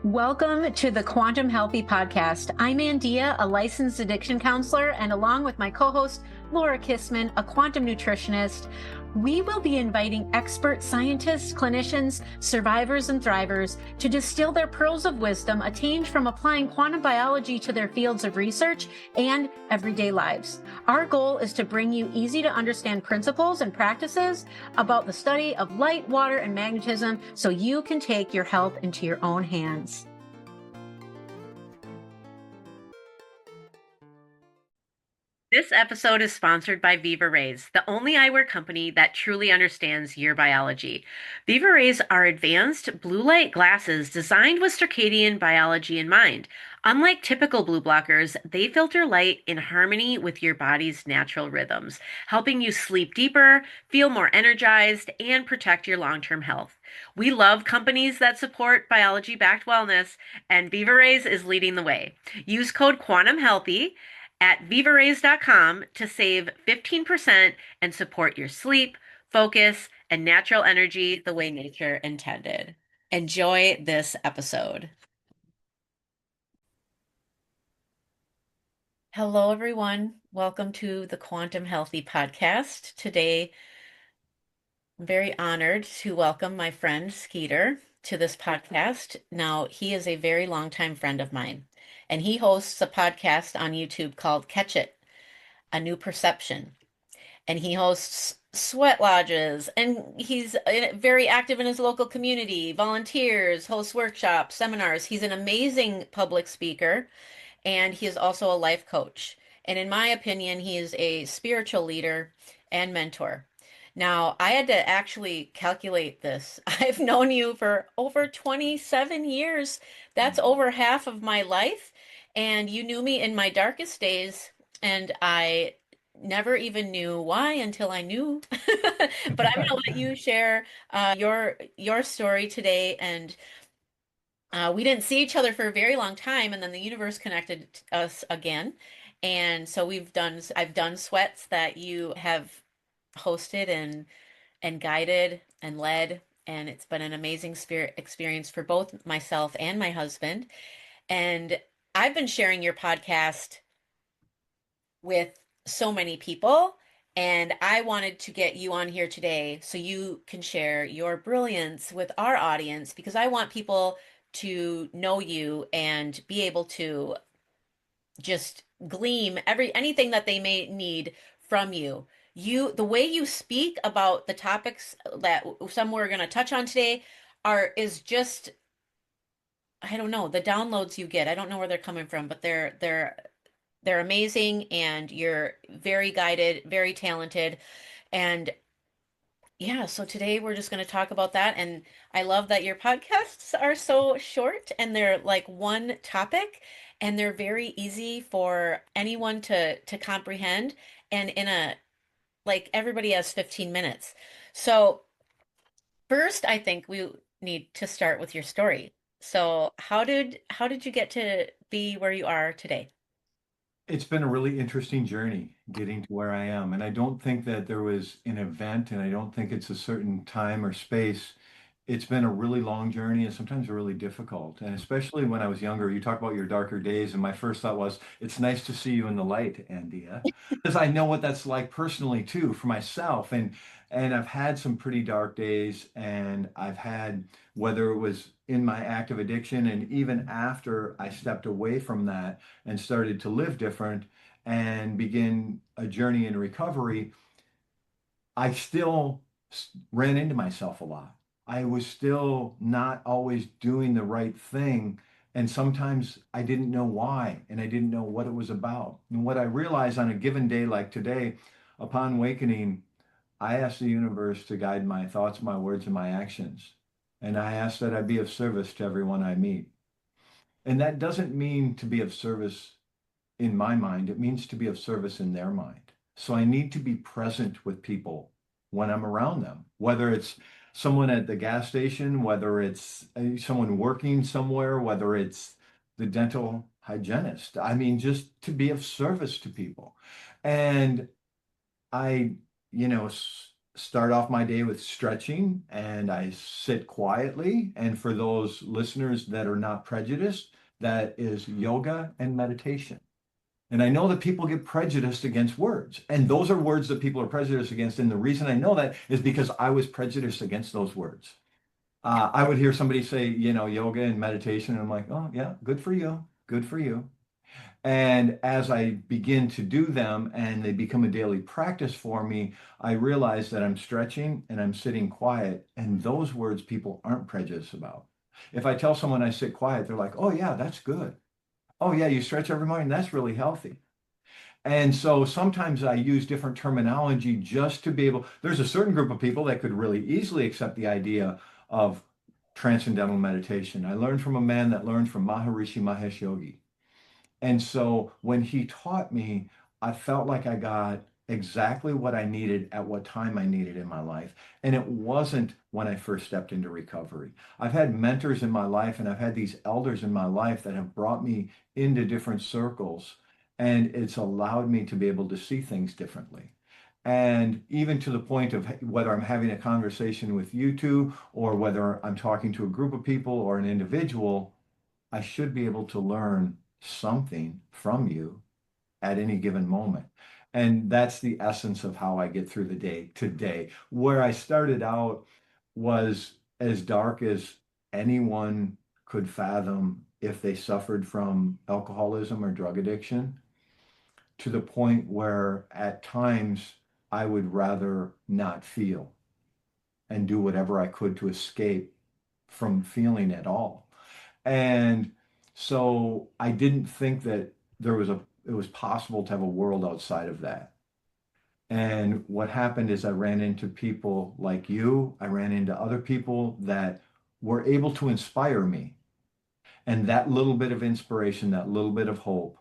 Welcome to the Quantum Healthy podcast. I'm Andeea, a licensed addiction counselor, and along with my co-host, Laura Kissman, a quantum nutritionist, we will be inviting expert scientists, clinicians, survivors, and thrivers to distill their pearls of wisdom attained from applying quantum biology to their fields of research and everyday lives. Our goal is to bring you easy to understand principles and practices about the study of light, water, and magnetism so you can take your health into your own hands. This episode is sponsored by VIVARAYS, the only eyewear company that truly understands your biology. VIVARAYS are advanced blue light glasses designed with circadian biology in mind. Unlike typical blue blockers, they filter light in harmony with your body's natural rhythms, helping you sleep deeper, feel more energized, and protect your long-term health. We love companies that support biology-backed wellness, and VIVARAYS is leading the way. Use code QUANTUMHEALTHY at VIVARAYS.com to save 15% and support your sleep, focus, and natural energy the way nature intended. Enjoy this episode. Hello, everyone. Welcome to the Quantum Healthy podcast. Today, I'm very honored to welcome my friend Skeeter to this podcast. Now, he is a very longtime friend of mine, and he hosts a podcast on YouTube called Catch It, A New Perception. And he hosts sweat lodges, and he's very active in his local community, volunteers, hosts workshops, seminars. He's an amazing public speaker, and he is also a life coach. And in my opinion, he is a spiritual leader and mentor. Now, I had to actually calculate this. I've known you for over 27 years. That's over half of my life. And you knew me in my darkest days, and I never even knew why until I knew. But I'm going to let you share your story today. And we didn't see each other for a very long time, and then the universe connected us again. And so I've done sweats that you have hosted and guided and led, and it's been an amazing spirit experience for both myself and my husband. And I've been sharing your podcast with so many people, and I wanted to get you on here today so you can share your brilliance with our audience, because I want people to know you and be able to just glean anything that they may need from you. The way you speak about the topics that some we're going to touch on today is just, I don't know, the downloads you get. I don't know where they're coming from, but they're amazing, and you're very guided, very talented. And yeah, so today we're just going to talk about that. And I love that your podcasts are so short, and they're like one topic, and they're very easy for anyone to comprehend. And like everybody has 15 minutes. So first, I think we need to start with your story. So how did you get to be where you are today? It's been a really interesting journey getting to where I am. And I don't think that there was an event, and I don't think it's a certain time or space. It's been a really long journey and sometimes really difficult. And especially when I was younger, you talk about your darker days. And my first thought was, it's nice to see you in the light, Andeea, because I know what that's like personally too for myself. And I've had some pretty dark days, and I've had, whether it was in my active addiction and even after I stepped away from that and started to live different and begin a journey in recovery, I still ran into myself a lot. I was still not always doing the right thing. And sometimes I didn't know why, and I didn't know what it was about. And what I realized on a given day like today, upon awakening, I asked the universe to guide my thoughts, my words, and my actions. And I asked that I be of service to everyone I meet. And that doesn't mean to be of service in my mind, it means to be of service in their mind. So I need to be present with people when I'm around them, whether it's someone at the gas station, whether it's someone working somewhere, whether it's the dental hygienist. I mean, just to be of service to people. And I, you know, start off my day with stretching and I sit quietly. And for those listeners that are not prejudiced, that is yoga and meditation. And I know that people get prejudiced against words. And those are words that people are prejudiced against. And the reason I know that is because I was prejudiced against those words. I would hear somebody say, yoga and meditation. And I'm like, oh, yeah, good for you. Good for you. And as I begin to do them and they become a daily practice for me, I realize that I'm stretching and I'm sitting quiet. And those words people aren't prejudiced about. If I tell someone I sit quiet, they're like, oh, yeah, that's good. Oh, yeah, you stretch every morning. That's really healthy. And so sometimes I use different terminology just to be able, there's a certain group of people that could really easily accept the idea of transcendental meditation. I learned from a man that learned from Maharishi Mahesh Yogi. And so when he taught me, I felt like I got exactly what I needed at what time I needed in my life. And it wasn't when I first stepped into recovery. I've had mentors in my life and I've had these elders in my life that have brought me into different circles. And it's allowed me to be able to see things differently. And even to the point of whether I'm having a conversation with you two or whether I'm talking to a group of people or an individual, I should be able to learn something from you at any given moment. And that's the essence of how I get through the day today. Where I started out was as dark as anyone could fathom if they suffered from alcoholism or drug addiction, to the point where at times I would rather not feel and do whatever I could to escape from feeling at all. And so I didn't think that it was possible to have a world outside of that. And what happened is I ran into people like you. I ran into other people that were able to inspire me. And that little bit of inspiration, that little bit of hope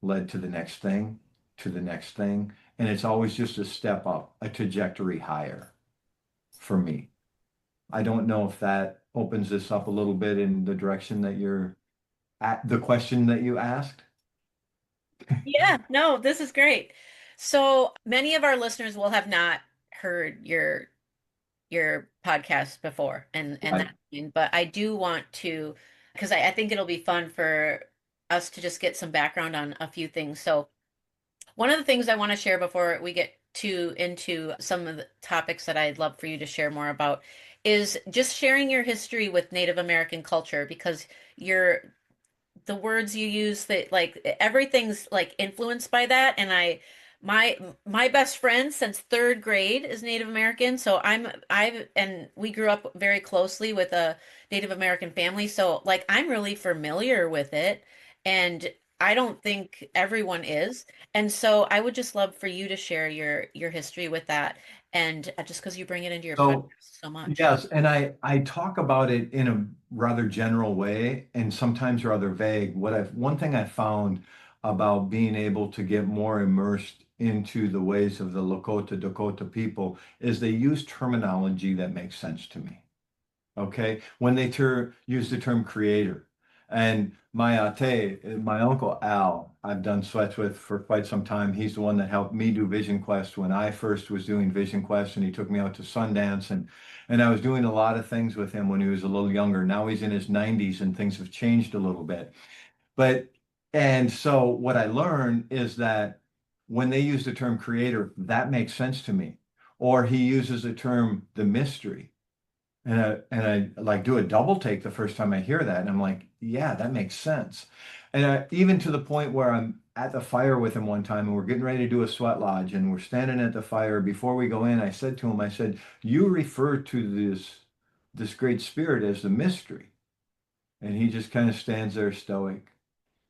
led to the next thing, to the next thing. And it's always just a step up, a trajectory higher for me. I don't know if that opens this up a little bit in the direction that you're at, the question that you asked. Yeah, no, this is great. So many of our listeners will have not heard your podcast before, and Right. that, but I do want to, because I think it'll be fun for us to just get some background on a few things. So one of the things I want to share before we get to into some of the topics that I'd love for you to share more about is just sharing your history with Native American culture, because you're the words you use, that like everything's like influenced by that. And my best friend since third grade is Native American, so I've and we grew up very closely with a Native American family, so like I'm really familiar with it, and I don't think everyone is. And so I would just love for you to share your history with that, and just because you bring it into your podcast So, so much. yes, and I talk about it in a rather general way and sometimes rather vague. One thing I found about being able to get more immersed into the ways of the Lakota Dakota people is they use terminology that makes sense to me. Okay, when they use the term creator. And my ate, my uncle Al, I've done sweats with for quite some time. He's the one that helped me do Vision Quest when I first was doing Vision Quest, and he took me out to Sundance, and I was doing a lot of things with him when he was a little younger. Now he's in his 90s and things have changed a little bit. But and so what I learned is that when they use the term creator, that makes sense to me. Or he uses the term the mystery. And I like do a double take the first time I hear that, and I'm like, yeah, that makes sense. And even to the point where I'm at the fire with him one time, and we're getting ready to do a sweat lodge, and we're standing at the fire. Before we go in, I said to him, I said, "You refer to this great spirit as the mystery," and he just kind of stands there stoic.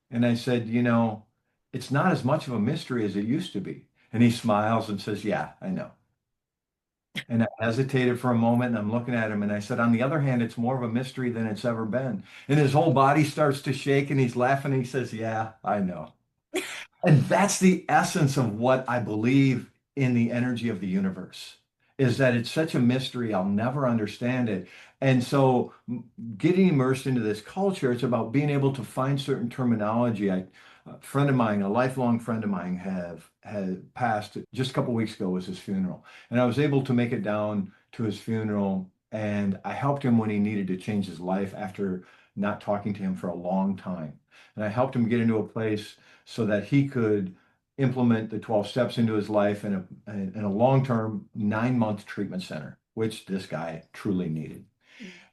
And I said, it's not as much of a mystery as it used to be. And he smiles and says, "Yeah, I know." And I hesitated for a moment and I'm looking at him and I said, on the other hand, it's more of a mystery than it's ever been. And his whole body starts to shake and he's laughing and he says, "Yeah, I know." And that's the essence of what I believe in the energy of the universe, is that it's such a mystery, I'll never understand it. And so getting immersed into this culture, it's about being able to find certain terminology. A friend of mine, a lifelong friend of mine, had passed just a couple weeks ago was his funeral. And I was able to make it down to his funeral and I helped him when he needed to change his life after not talking to him for a long time. And I helped him get into a place so that he could implement the 12 steps into his life in a long-term 9-month treatment center, which this guy truly needed.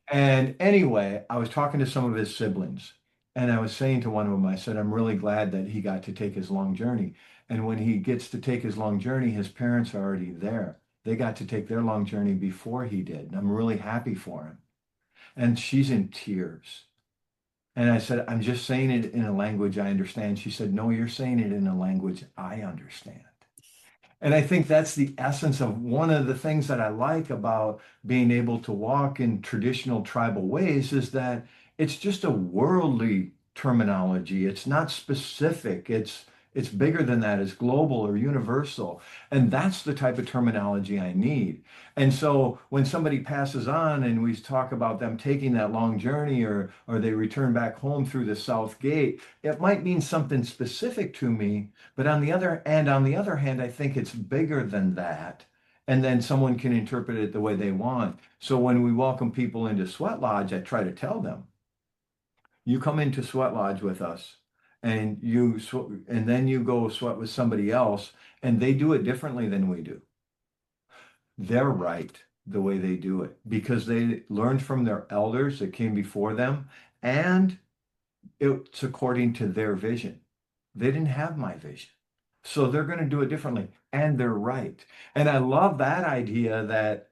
And anyway, I was talking to some of his siblings, and I was saying to one of them, I said, I'm really glad that he got to take his long journey. And when he gets to take his long journey, his parents are already there. They got to take their long journey before he did. And I'm really happy for him. And she's in tears. And I said, I'm just saying it in a language I understand. She said, no, you're saying it in a language I understand. And I think that's the essence of one of the things that I like about being able to walk in traditional tribal ways is that it's just a worldly terminology. It's not specific. It's bigger than that. It's global or universal. And that's the type of terminology I need. And so when somebody passes on and we talk about them taking that long journey or they return back home through the South Gate, it might mean something specific to me, but on the other hand, I think it's bigger than that. And then someone can interpret it the way they want. So when we welcome people into Sweat Lodge, I try to tell them, you come into Sweat Lodge with us and and then you go sweat with somebody else and they do it differently than we do. They're right the way they do it because they learned from their elders that came before them and it's according to their vision. They didn't have my vision. So they're going to do it differently. And they're right. And I love that idea that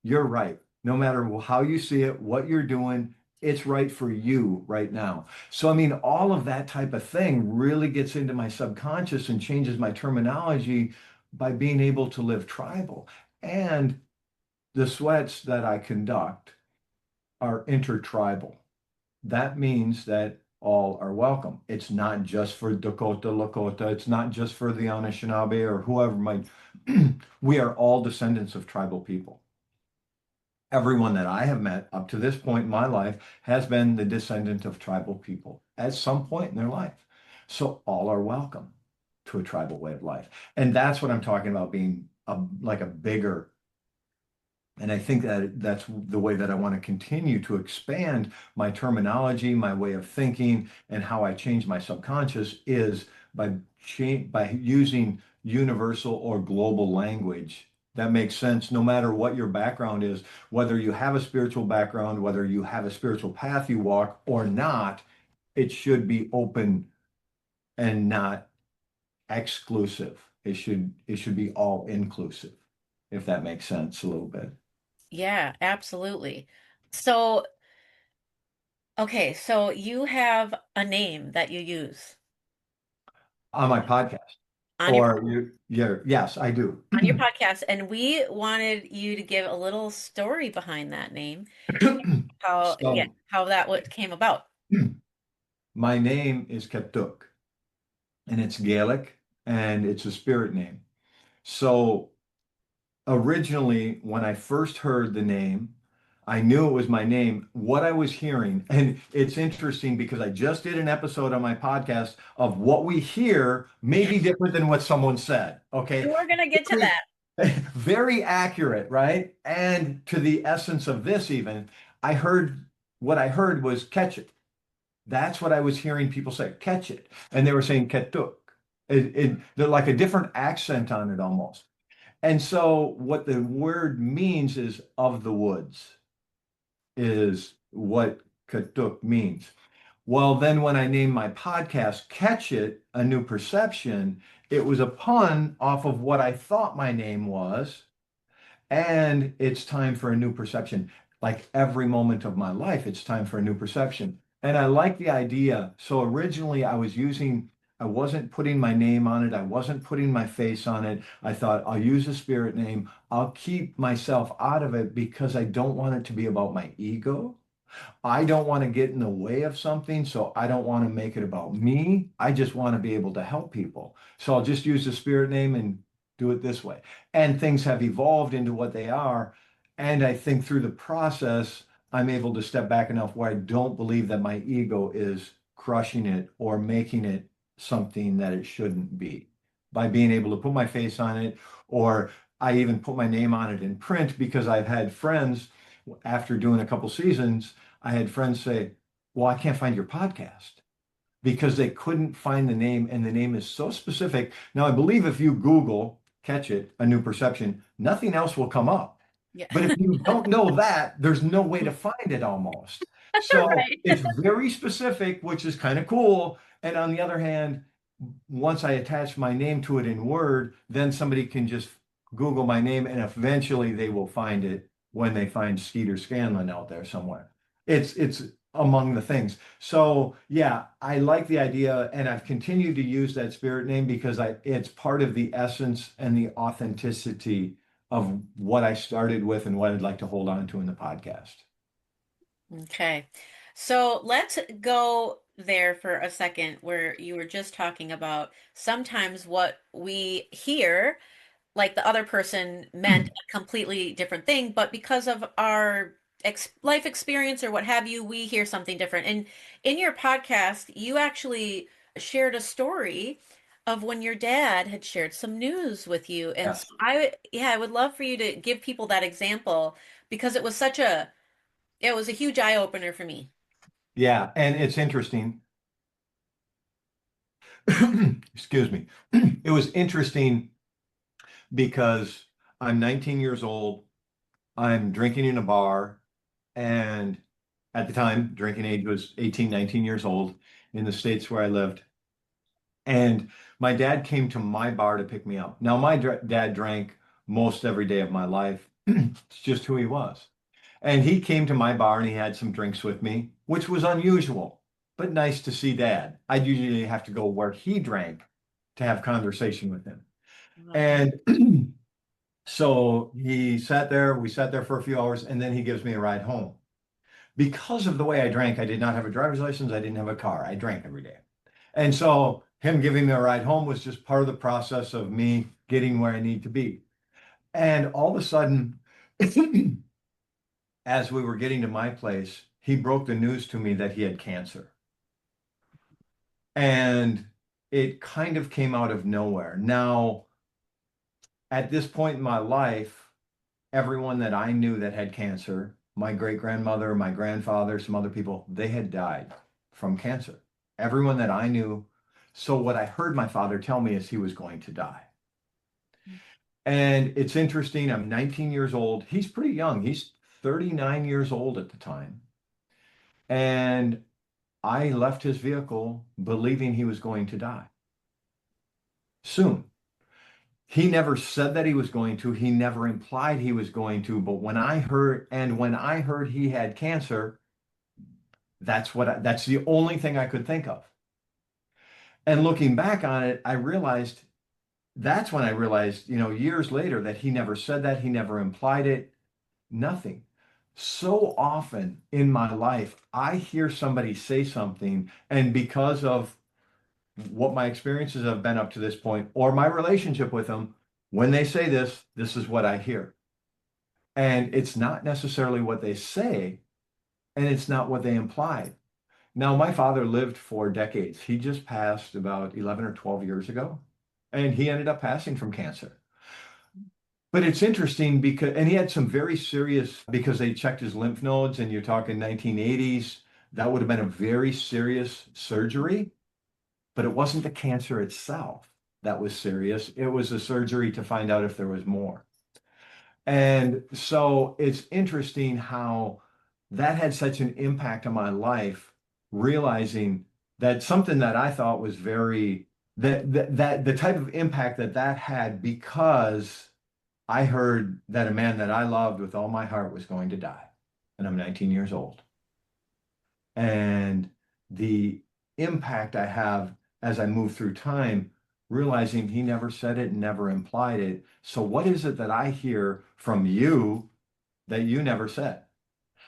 you're right. No matter how you see it, what you're doing, it's right for you right now. So, I mean, all of that type of thing really gets into my subconscious and changes my terminology by being able to live tribal. And the sweats that I conduct are intertribal. That means that all are welcome. It's not just for Dakota, Lakota. It's not just for the Anishinaabe or whoever might. We are all descendants of tribal people. Everyone that I have met up to this point in my life has been the descendant of tribal people at some point in their life. So all are welcome to a tribal way of life. And that's what I'm talking about being like a bigger and I think that that's the way that I want to continue to expand my terminology, my way of thinking, and how I change my subconscious is by using universal or global language that makes sense no matter what your background is, whether you have a spiritual background, whether you have a spiritual path you walk or not, it should be open and not exclusive. It should be all inclusive, if that makes sense a little bit. Yeah, absolutely. So, okay, so you have a name that you use On my podcast. on your Or yeah, yes, I do. on your podcast, and we wanted you to give a little story behind that name, So how that what came about. my name is Ketuk, and it's Gaelic, and it's a spirit name. So originally, when I first heard the name, I knew it was my name. What I was hearing, and it's interesting because I just did an episode on my podcast of what we hear may be different than what someone said. Okay. We're gonna get to Very, that. very accurate, right? And to the essence of this, even, I heard what I heard was catch it. That's what I was hearing people say, catch it. And they were saying ketuk. They're like a different accent on it almost. And so what the word means is of the woods, is what ketuk means. Well, then when I named my podcast Catch It, A New Perception, it was a pun off of what I thought my name was. And it's time for a new perception. Like every moment of my life, it's time for a new perception. And I like the idea. So originally I wasn't putting my name on it. I wasn't putting my face on it. I thought I'll use a spirit name. I'll keep myself out of it because I don't want it to be about my ego. I don't want to get in the way of something, so I don't want to make it about me. I just want to be able to help people. So I'll just use the spirit name and do it this way. And things have evolved into what they are. And I think through the process, I'm able to step back enough where I don't believe that my ego is crushing it or making it something that it shouldn't be. by being able to put my face on it, or I even put my name on it in print because I've had friends after doing a couple seasons, I had friends say, "Well, I can't find your podcast." Because they couldn't find the name, and the name is so specific. Now, I believe if you Google, catch it, a new perception, nothing else will come up. Yeah. But if you don't know that, there's no way to find it almost. So Right. it's very specific, which is kind of cool. And on the other hand, once I attach my name to it in Word, then somebody can just Google my name and eventually they will find it when they find Skeeter Scanlon out there somewhere. It's among the things. So yeah, I like the idea and I've continued to use that spirit name because it's part of the essence and the authenticity of what I started with and what I'd like to hold on to in the podcast. Okay. So let's go there for a second where you were just talking about sometimes what we hear, like the other person meant a completely different thing, but because of our life experience or what have you, we hear something different. And in your podcast, you actually shared a story of when your dad had shared some news with you. And so Yes. yeah, I would love for you to give people that example because it was a huge eye opener for me. Yeah, and it's interesting. Excuse me. It was interesting because I'm 19 years old. I'm drinking in a bar, and at the time, drinking age was 18, 19 years old in the States where I lived. And my dad came to my bar to pick me up. Now, my dad drank most every day of my life. It's just who he was. And he came to my bar and he had some drinks with me, which was unusual, but nice to see dad. I'd usually have to go where he drank to have conversation with him. Okay. And so we sat there for a few hours, and then he gives me a ride home. Because of the way I drank, I did not have a driver's license, I didn't have a car. I drank every day. And so him giving me a ride home was just part of the process of me getting where I need to be. And all of a sudden, as we were getting to my place, he broke the news to me that he had cancer. And it kind of came out of nowhere. Now, at this point in my life, everyone that I knew that had cancer, my great grandmother, my grandfather, some other people, they had died from cancer. Everyone that I knew. So, what I heard my father tell me is he was going to die. And it's interesting. I'm 19 years old. He's pretty young. He's 39 years old at the time. And I left his vehicle believing he was going to die soon. He never said that he was going to. He never implied he was going to. But when I heard he had cancer, that's the only thing I could think of. And looking back on it, that's when I realized, years later that he never said that. He never implied it, nothing. So often in my life, I hear somebody say something, and because of what my experiences have been up to this point or my relationship with them, when they say this is what I hear. And it's not necessarily what they say, and it's not what they imply. Now, my father lived for decades. He just passed about 11 or 12 years ago, and he ended up passing from cancer. But it's interesting and he had some very serious, because they checked his lymph nodes, and you're talking 1980s, that would have been a very serious surgery. But it wasn't the cancer itself that was serious. It was a surgery to find out if there was more. And so it's interesting how that had such an impact on my life, realizing that something that I thought was that the type of impact that had because I heard that a man that I loved with all my heart was going to die. And I'm 19 years old. And the impact I have as I move through time, realizing he never said it and never implied it. So, what is it that I hear from you that you never said?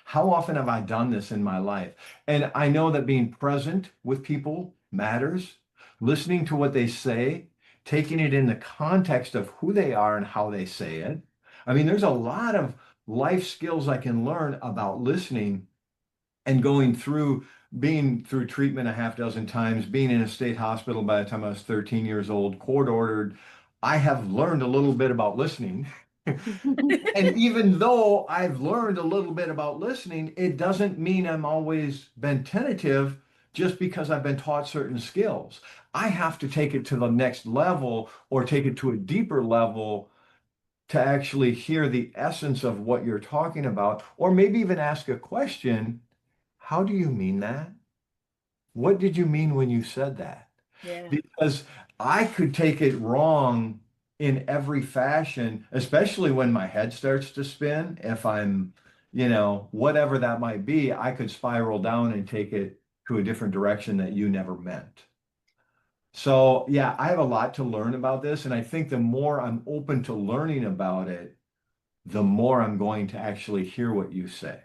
How often have I done this in my life? And I know that being present with people matters, listening to what they say, taking it in the context of who they are and how they say it. I mean, there's a lot of life skills I can learn about listening and going through being through treatment a half dozen times, being in a state hospital by the time I was 13 years old, court ordered, I have learned a little bit about listening. And even though I've learned a little bit about listening, it doesn't mean I'm always been tentative just because I've been taught certain skills. I have to take it to the next level or take it to a deeper level to actually hear the essence of what you're talking about, or maybe even ask a question. How do you mean that? What did you mean when you said that? Yeah. Because I could take it wrong in every fashion, especially when my head starts to spin. If I'm, whatever that might be, I could spiral down and take it to a different direction that you never meant. So, yeah, I have a lot to learn about this. And I think the more I'm open to learning about it, the more I'm going to actually hear what you say.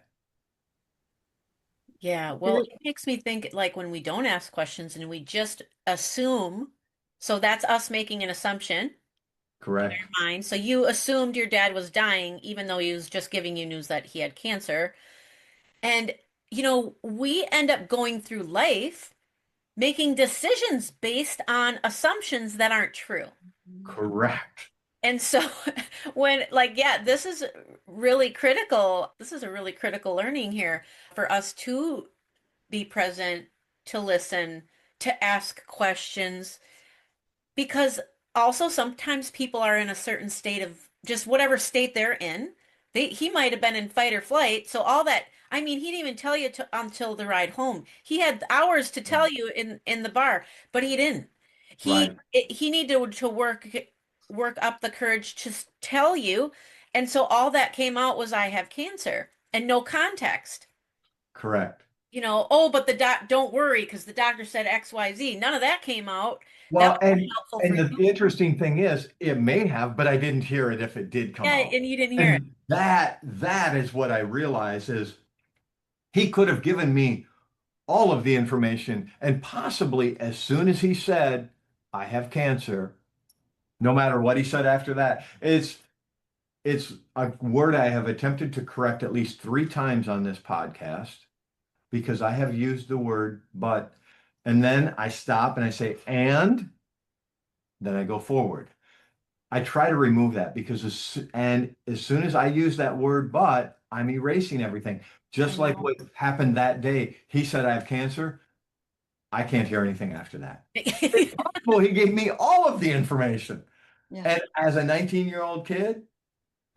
Yeah, well, it makes me think like when we don't ask questions and we just assume, so that's us making an assumption in Correct. our mind. So you assumed your dad was dying, even though he was just giving you news that he had cancer. And, we end up going through life making decisions based on assumptions that aren't true. Correct. And so when like yeah, this is really critical. This is a really critical learning here for us to be present, to listen, to ask questions, because also sometimes people are in a certain state of just whatever state they're in. He might have been in fight or flight, so all that. I mean, he didn't even tell you until the ride home. He had hours to tell Right. you in the bar, but he didn't. Right. He needed to work up the courage to tell you, and so all that came out was I have cancer and no context. Correct. Oh, but the don't worry because the doctor said XYZ. None of that came out. That Well, was and helpful for and you. the interesting thing is, it may have, but I didn't hear it if it did come Yeah, out. and you didn't hear it. And that is what I realize is he could have given me all of the information, and possibly as soon as he said, I have cancer, no matter what he said after that, it's a word I have attempted to correct at least 3 times on this podcast because I have used the word but, and then I stop and I say, and then I go forward. I try to remove that because as soon as I use that word but, I'm erasing everything. I Just like know. what happened that day. He said, I have cancer. I can't hear anything after that. It's possible he gave me all of the information. Yeah. And as a 19-year-old kid,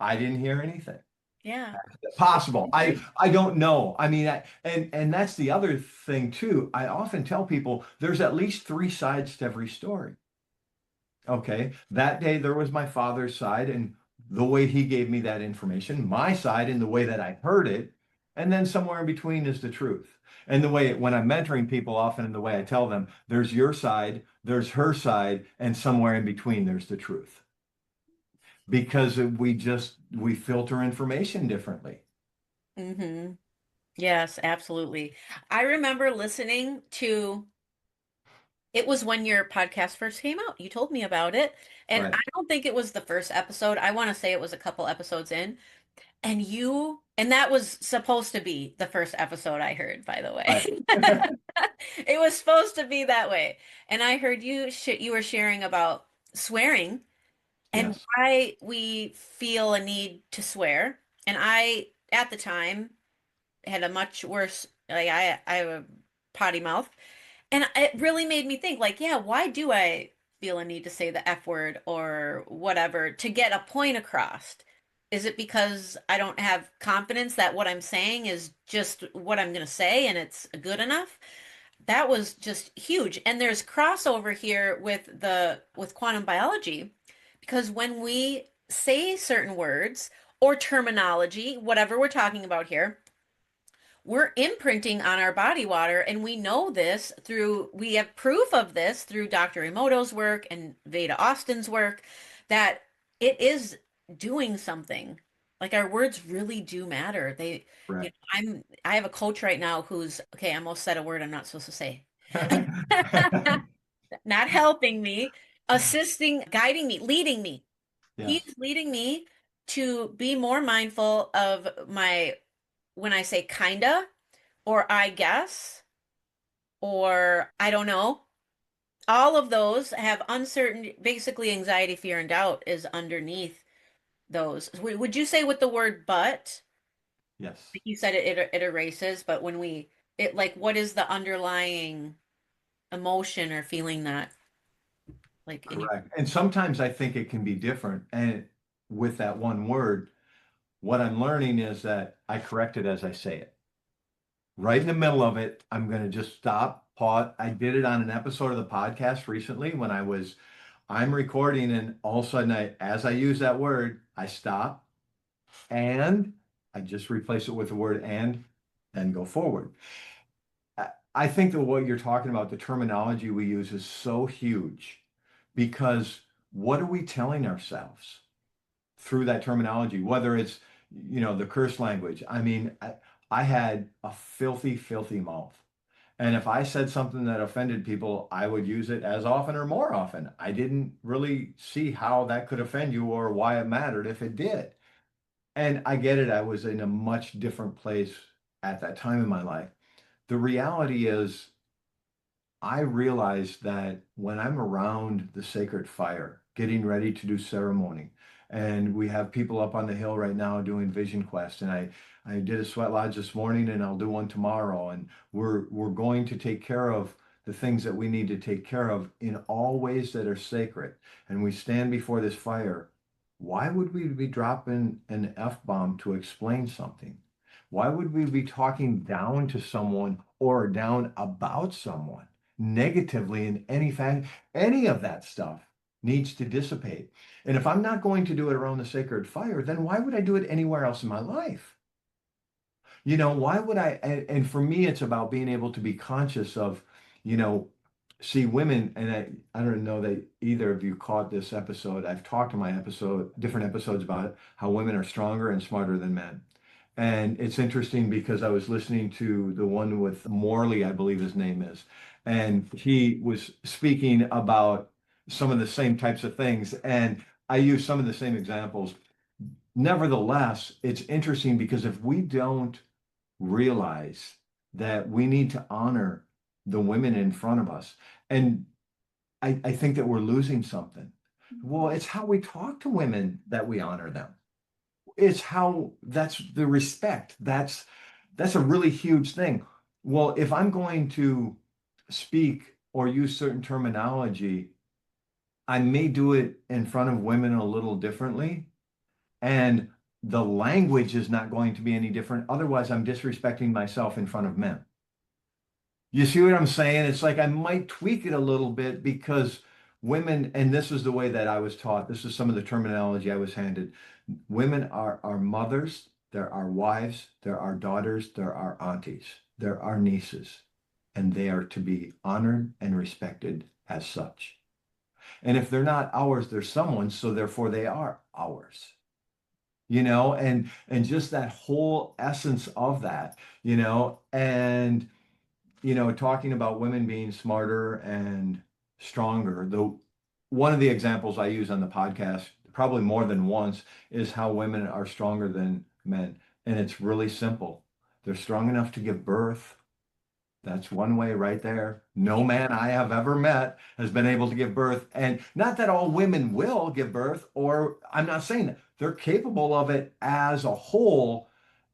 I didn't hear anything. Yeah. Possible. I don't know. I mean, and that's the other thing too. I often tell people there's at least 3 sides to every story. Okay. That day there was my father's side and the way he gave me that information, my side and the way that I heard it, and then somewhere in between is the truth. And the way when I'm mentoring people, often in the way I tell them, there's your side, there's her side, and somewhere in between there's the truth. Because we filter information differently. hmm Yes, absolutely. I remember listening to it was when your podcast first came out. You told me about it, and Right. I don't think it was the first episode. I want to say it was a couple episodes in. And that was supposed to be the first episode I heard, by the way. Right. It was supposed to be that way. And I heard you were sharing about swearing and Yes. why we feel a need to swear. And I, at the time, had a much worse, like I have a potty mouth. And it really made me think, like, yeah, why do I feel a need to say the F word or whatever to get a point across? Is it because I don't have confidence that what I'm saying is just what I'm going to say and it's good enough? That was just huge. And there's crossover here with quantum biology because when we say certain words or terminology, whatever we're talking about here, we're imprinting on our body water, and we know this we have proof of this through Dr. Emoto's work and Veda Austin's work that it is doing something. Like our words really do matter. Correct. I have a coach right now who's, okay, I almost said a word I'm not supposed to say. Not helping me, assisting, guiding me, leading me. He's Yes. leading me to be more mindful of when I say kinda or I guess. or I don't know. All of those have uncertainty, basically anxiety, fear, and doubt is underneath those. Would you say with the word but, Yes, like you said it erases, but when we it like what is the underlying emotion or feeling that like in your correct. And sometimes I think it can be different. And with that one word, what I'm learning is that I correct it as I say it. Right in the middle of it, I'm going to just stop, pause. I did it on an episode of the podcast recently when I'm recording, and all of a sudden, as I use that word, I stop and I just replace it with the word and then go forward. I think that what you're talking about, the terminology we use is so huge because what are we telling ourselves through that terminology, whether it's, the curse language? I mean, I had a filthy, filthy mouth. And if I said something that offended people, I would use it as often or more often. I didn't really see how that could offend you or why it mattered if it did. And I get it. I was in a much different place at that time in my life. The reality is, I realize that when I'm around the sacred fire, getting ready to do ceremony, and we have people up on the hill right now doing vision quest, and I did a sweat lodge this morning, and I'll do one tomorrow, and we're going to take care of the things that we need to take care of in all ways that are sacred, and we stand before this fire. Why would we be dropping an F-bomb to explain something? Why would we be talking down to someone or down about someone negatively in any fact? Any of that stuff needs to dissipate. And if I'm not going to do it around the sacred fire, then why would I do it anywhere else in my life? Why would I? And for me, it's about being able to be conscious of, you know, see women, and I don't know that either of you caught this episode. I've talked in my different episodes about it, how women are stronger and smarter than men. And it's interesting because I was listening to the one with Morley, I believe his name is, and he was speaking about some of the same types of things. And I use some of the same examples. Nevertheless, it's interesting because if we don't realize that we need to honor the women in front of us, and I think that we're losing something. Well, it's how we talk to women that we honor them. It's how that's the respect. That's a really huge thing. Well, if I'm going to speak or use certain terminology, I may do it in front of women a little differently, and the language is not going to be any different. Otherwise, I'm disrespecting myself in front of men. You see what I'm saying? It's like I might tweak it a little bit because women, and this is the way that I was taught, this is some of the terminology I was handed. Women are our mothers, they're our wives, they're our daughters, they're our aunties, they're our nieces, and they are to be honored and respected as such. And if they're not ours, they're someone's, so therefore they are ours. And just that whole essence of that, and talking about women being smarter and stronger. One of the examples I use on the podcast, probably more than once, is how women are stronger than men. And it's really simple. They're strong enough to give birth. That's one way right there. No man I have ever met has been able to give birth. And not that all women will give birth, or I'm not saying that. They're capable of it as a whole,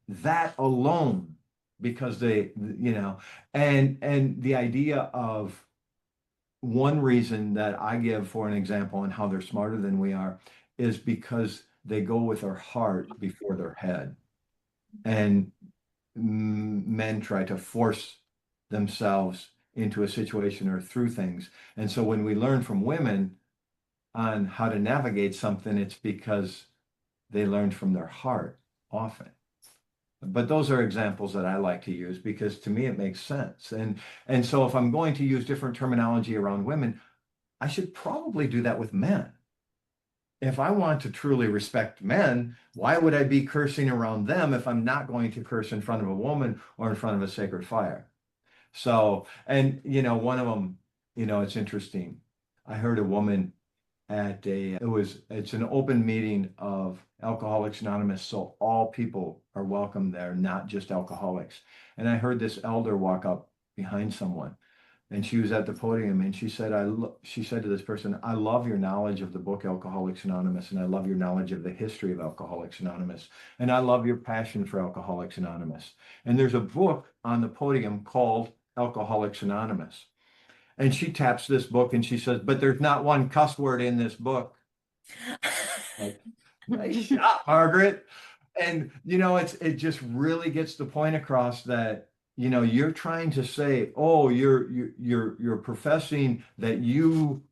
that alone, because and the idea of one reason that I give for an example on how they're smarter than we are is because they go with their heart before their head. And men try to force themselves into a situation or through things. And so when we learn from women on how to navigate something, it's because they learned from their heart often. But those are examples that I like to use because to me it makes sense. And so if I'm going to use different terminology around women, I should probably do that with men. If I want to truly respect men, why would I be cursing around them if I'm not going to curse in front of a woman or in front of a sacred fire? So, and one of them, it's interesting. I heard a woman it's an open meeting of Alcoholics Anonymous, so all people are welcome there, not just alcoholics. And I heard this elder walk up behind someone. and she was at the podium, and she said, she said to this person, I love your knowledge of the book Alcoholics Anonymous, and I love your knowledge of the history of Alcoholics Anonymous, and I love your passion for Alcoholics Anonymous. And there's a book on the podium called Alcoholics Anonymous. And she taps this book and she says, but there's not one cuss word in this book. Like, nice shot, Margaret. And it just really gets the point across that you're trying to say, oh, you're professing that you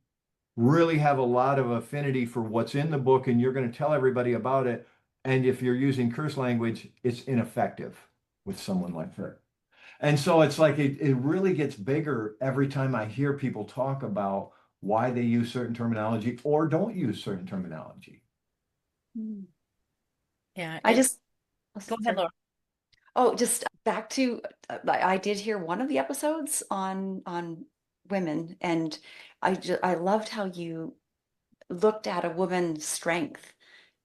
really have a lot of affinity for what's in the book, and you're going to tell everybody about it. And if you're using curse language, it's ineffective with someone like her. And so it's like it really gets bigger every time I hear people talk about why they use certain terminology or don't use certain terminology. Mm. Yeah, I just, oh, go ahead, sorry. Laura. Oh, just back to, I did hear one of the episodes on women, and I loved how you looked at a woman's strength,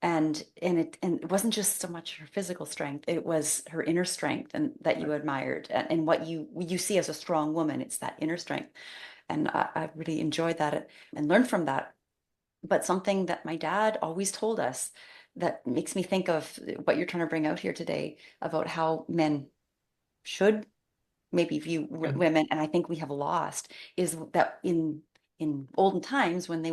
and it wasn't just so much her physical strength, it was her inner strength, and that you admired, and what you see as a strong woman, it's that inner strength. And I really enjoyed that and learned from that. But something that my dad always told us that makes me think of what you're trying to bring out here today about how men should maybe view Yeah. women, and I think we have lost, is that in olden times when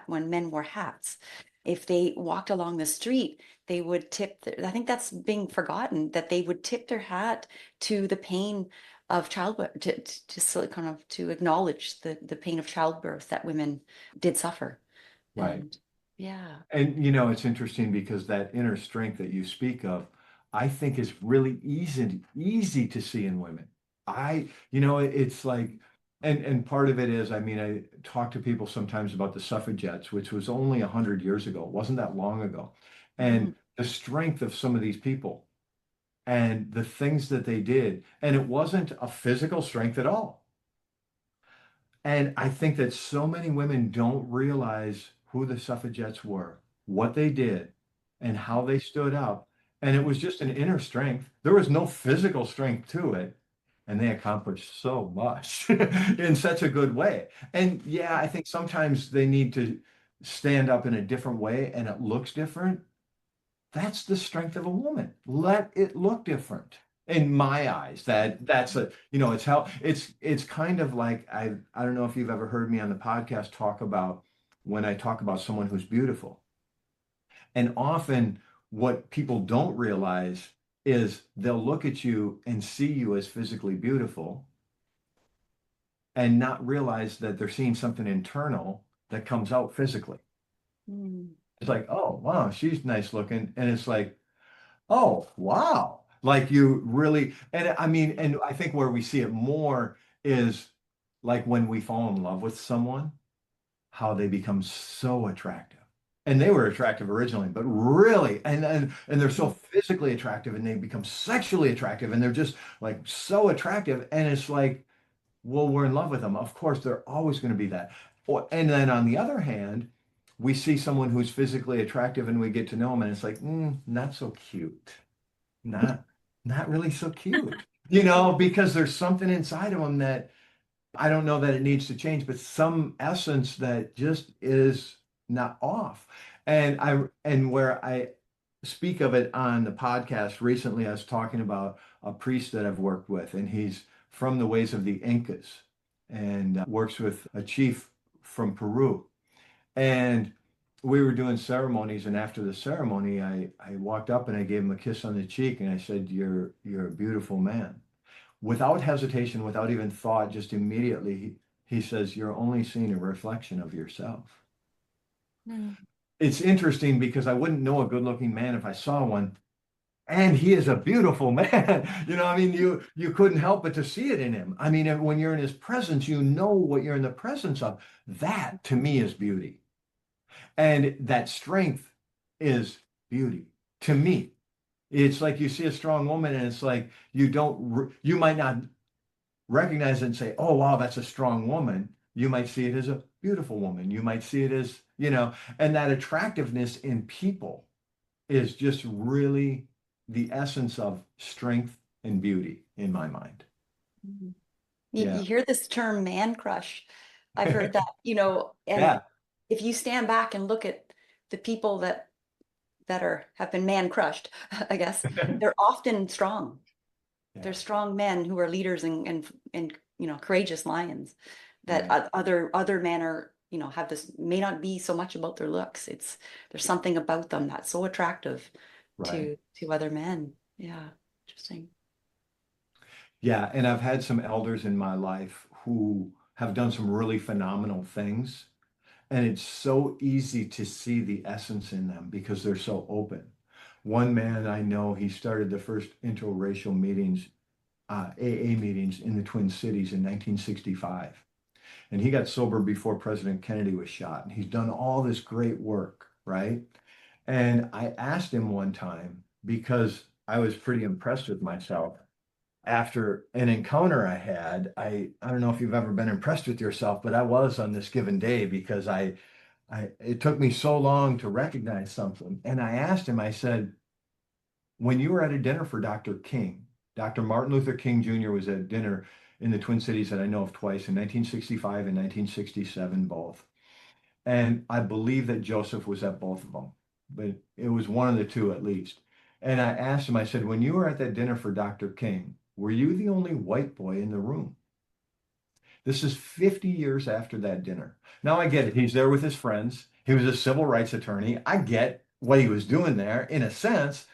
when men wore hats, if they walked along the street, they would tip I think that's being forgotten, that they would tip their hat to the pain of childbirth, kind of to acknowledge the pain of childbirth that women did suffer. Right. And yeah. And it's interesting because that inner strength that you speak of, I think is really easy to see in women. It's like, and part of it is, I mean, I talk to people sometimes about the suffragettes, which was only 100 years ago. It wasn't that long ago. Mhm. And the strength of some of these people and the things that they did. And it wasn't a physical strength at all. And I think that so many women don't realize who the suffragettes were, what they did, and how they stood up. And it was just an inner strength. There was no physical strength to it. And they accomplished so much in such a good way. And yeah, I think sometimes they need to stand up in a different way and it looks different. That's the strength of a woman. Let it look different. In my eyes, that's a, it's how it's kind of like I don't know if you've ever heard me on the podcast talk about when I talk about someone who's beautiful. And often what people don't realize is they'll look at you and see you as physically beautiful and not realize that they're seeing something internal that comes out physically. Mm. It's like, oh, wow, she's nice looking. And it's like, oh, wow. Like you really, and I mean, and I think where we see it more is like when we fall in love with someone, how they become so attractive. And they were attractive originally, but really, and they're so physically attractive and they become sexually attractive and they're just like so attractive. And it's like, well, we're in love with them. Of course, they're always going to be that. And then on the other hand, we see someone who's physically attractive and we get to know them and it's like, not so cute, not not really so cute, because there's something inside of them that I don't know that it needs to change, but some essence that just is not off. And where I speak of it on the podcast recently, I was talking about a priest that I've worked with, and he's from the ways of the Incas and works with a chief from Peru. And we were doing ceremonies, and after the ceremony, I walked up and I gave him a kiss on the cheek, and I said, "You're a beautiful man." Without hesitation, without even thought, just immediately, he says, "You're only seeing a reflection of yourself." Mm. It's interesting because I wouldn't know a good-looking man if I saw one, and he is a beautiful man. I mean, you couldn't help but to see it in him. I mean, when you're in his presence, you know what you're in the presence of. That to me is beauty. And that strength is beauty to me. It's like you see a strong woman and it's like you might not recognize it and say, oh, wow, that's a strong woman. You might see it as a beautiful woman. You might see it as, and that attractiveness in people is just really the essence of strength and beauty in my mind. Mhm. You Yeah. hear this term man crush. I've heard that, and Yeah. if you stand back and look at the people that have been man crushed, I guess, they're often strong. They're Yeah. strong men who are leaders and courageous lions that Right. other men are, have this may not be so much about their looks. There's something about them that's so attractive Right. to other men. Yeah, interesting. Yeah. And I've had some elders in my life who have done some really phenomenal things. And it's so easy to see the essence in them because they're so open. One man I know, he started the first interracial meetings, AA meetings in the Twin Cities in 1965. And he got sober before President Kennedy was shot. And he's done all this great work, right? And I asked him one time because I was pretty impressed with myself after an encounter I had. I don't know if you've ever been impressed with yourself, but I was on this given day because it took me so long to recognize something. And I asked him, I said, when you were at a dinner for Dr. King, Dr. Martin Luther King Jr. was at dinner in the Twin Cities that I know of twice in 1965 and 1967, both. And I believe that Joseph was at both of them, but it was one of the two at least. And I asked him, I said, when you were at that dinner for Dr. King, were you the only white boy in the room? This is 50 years after that dinner. Now I get it. He's there with his friends. He was a civil rights attorney. I get what he was doing there in a sense.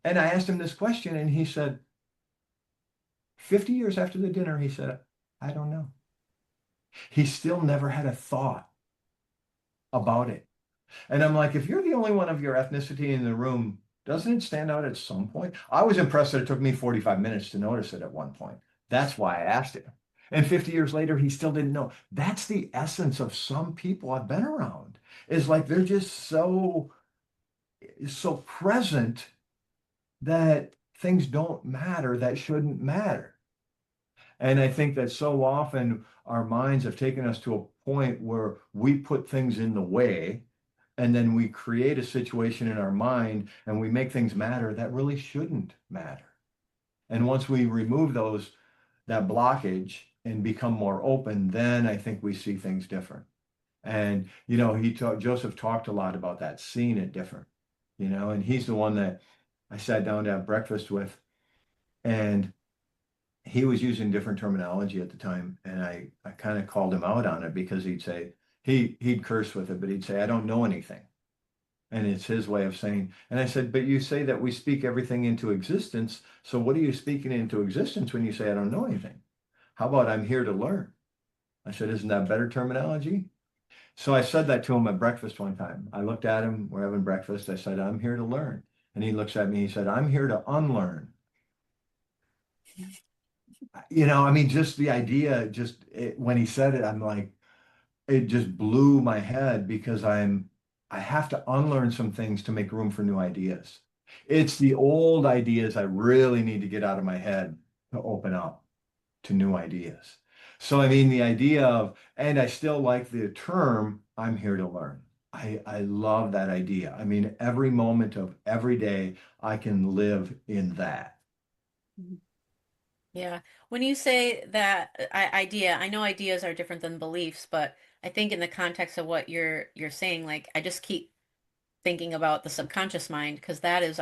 And I asked him this question, and he said, 50 years after the dinner, he said, I don't know. He still never had a thought about it. And I'm like, if you're the only one of your ethnicity in the room, doesn't it stand out at some point? I was impressed that it took me 45 minutes to notice it at one point. That's why I asked him. And 50 years later, he still didn't know. That's the essence of some people I've been around. Is like they're just so present that things don't matter that shouldn't matter. And I think that so often our minds have taken us to a point where we put things in the way and then we create a situation in our mind and we make things matter that really shouldn't matter. And once we remove that blockage and become more open, then I think we see things different. And Joseph talked a lot about that, seeing it different, and he's the one that I sat down to have breakfast with, and he was using different terminology at the time, and I kind of called him out on it because he'd say he'd curse with it, but he'd say, I don't know anything. And it's his way of saying, and I said, but you say that we speak everything into existence. So what are you speaking into existence when you say, I don't know anything? How about I'm here to learn? I said, isn't that better terminology? So I said that to him at breakfast one time. I looked at him, we're having breakfast. I said, I'm here to learn. And he looks at me, he said, I'm here to unlearn. I mean, just the idea, when he said it, I'm like, it just blew my head because I have to unlearn some things to make room for new ideas. It's the old ideas I really need to get out of my head to open up to new ideas. So, I mean, the idea of, and I still like the term, I'm here to learn. I love that idea. I mean, every moment of every day, I can live in that. Yeah. When you say that idea, I know ideas are different than beliefs, but I think in the context of what you're saying, like I just keep thinking about the subconscious mind because that is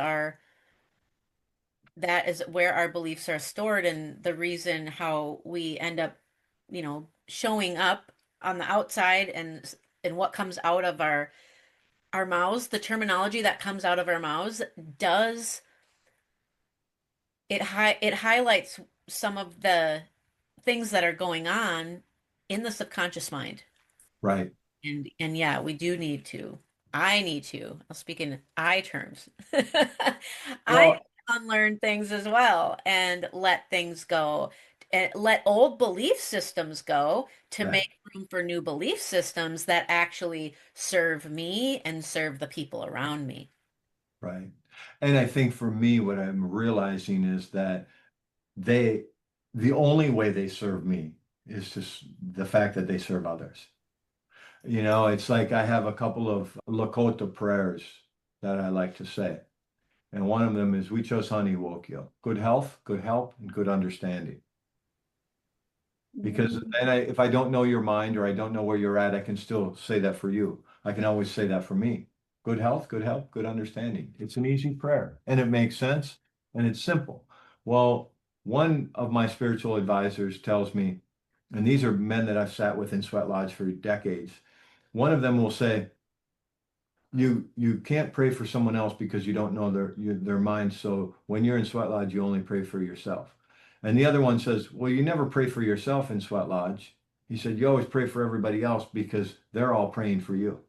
where our beliefs are stored and the reason how we end up, showing up on the outside and what comes out of our mouths, the terminology that comes out of our mouths does it highlights some of the things that are going on in the subconscious mind. Right. And yeah, we do need to. I need to. I'll speak in I terms. I need Well, to unlearn things as well and let things go. And let old belief systems go to right, make room for new belief systems that actually serve me and serve the people around me. right. And I think for me, what I'm realizing is that they, the only way they serve me is just the fact that they serve others. It's like I have a couple of Lakota prayers that I like to say. And one of them is, we chose honey, Wokyo. Good health, good help, and good understanding. Because Mm. if I don't know your mind or I don't know where you're at, I can still say that for you. I can always say that for me. Good health, good understanding. It's an easy prayer and it makes sense and it's simple. Well, one of my spiritual advisors tells me, and these are men that I've sat with in Sweat Lodge for decades. One of them will say, you can't pray for someone else because you don't know their mind. So when you're in Sweat Lodge, you only pray for yourself. And the other one says, well, you never pray for yourself in Sweat Lodge. He said, you always pray for everybody else because they're all praying for you.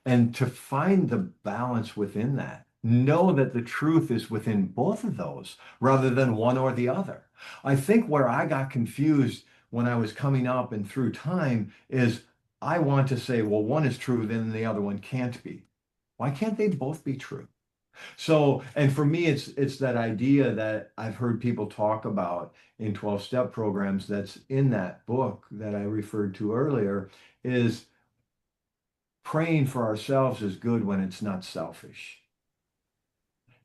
And to find the balance within that, know that the truth is within both of those rather than one or the other. I think where I got confused when I was coming up and through time is I want to say, well, one is true, then the other one can't be. Why can't they both be true? So, and for me, it's that idea that I've heard people talk about in 12-step programs that's in that book that I referred to earlier is praying for ourselves is good when it's not selfish,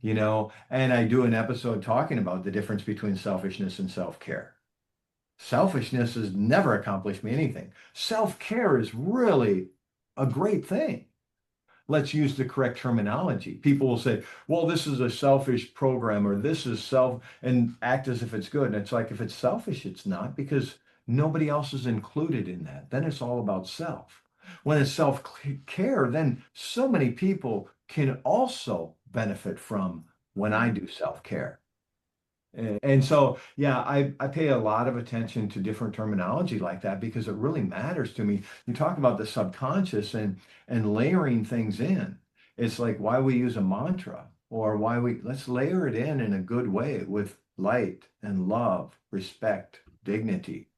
and I do an episode talking about the difference between selfishness and self-care. Selfishness has never accomplished me anything. Self-care is really a great thing. Let's use the correct terminology. People will say, well, this is a selfish program or this is and act as if it's good. And it's like, if it's selfish, it's not because nobody else is included in that. Then it's all about self. When it's self-care, then so many people can also benefit from when I do self-care. And so, yeah, I pay a lot of attention to different terminology like that because it really matters to me. You talk about the subconscious and layering things in. It's like why we use a mantra or let's layer it in a good way with light and love, respect, dignity.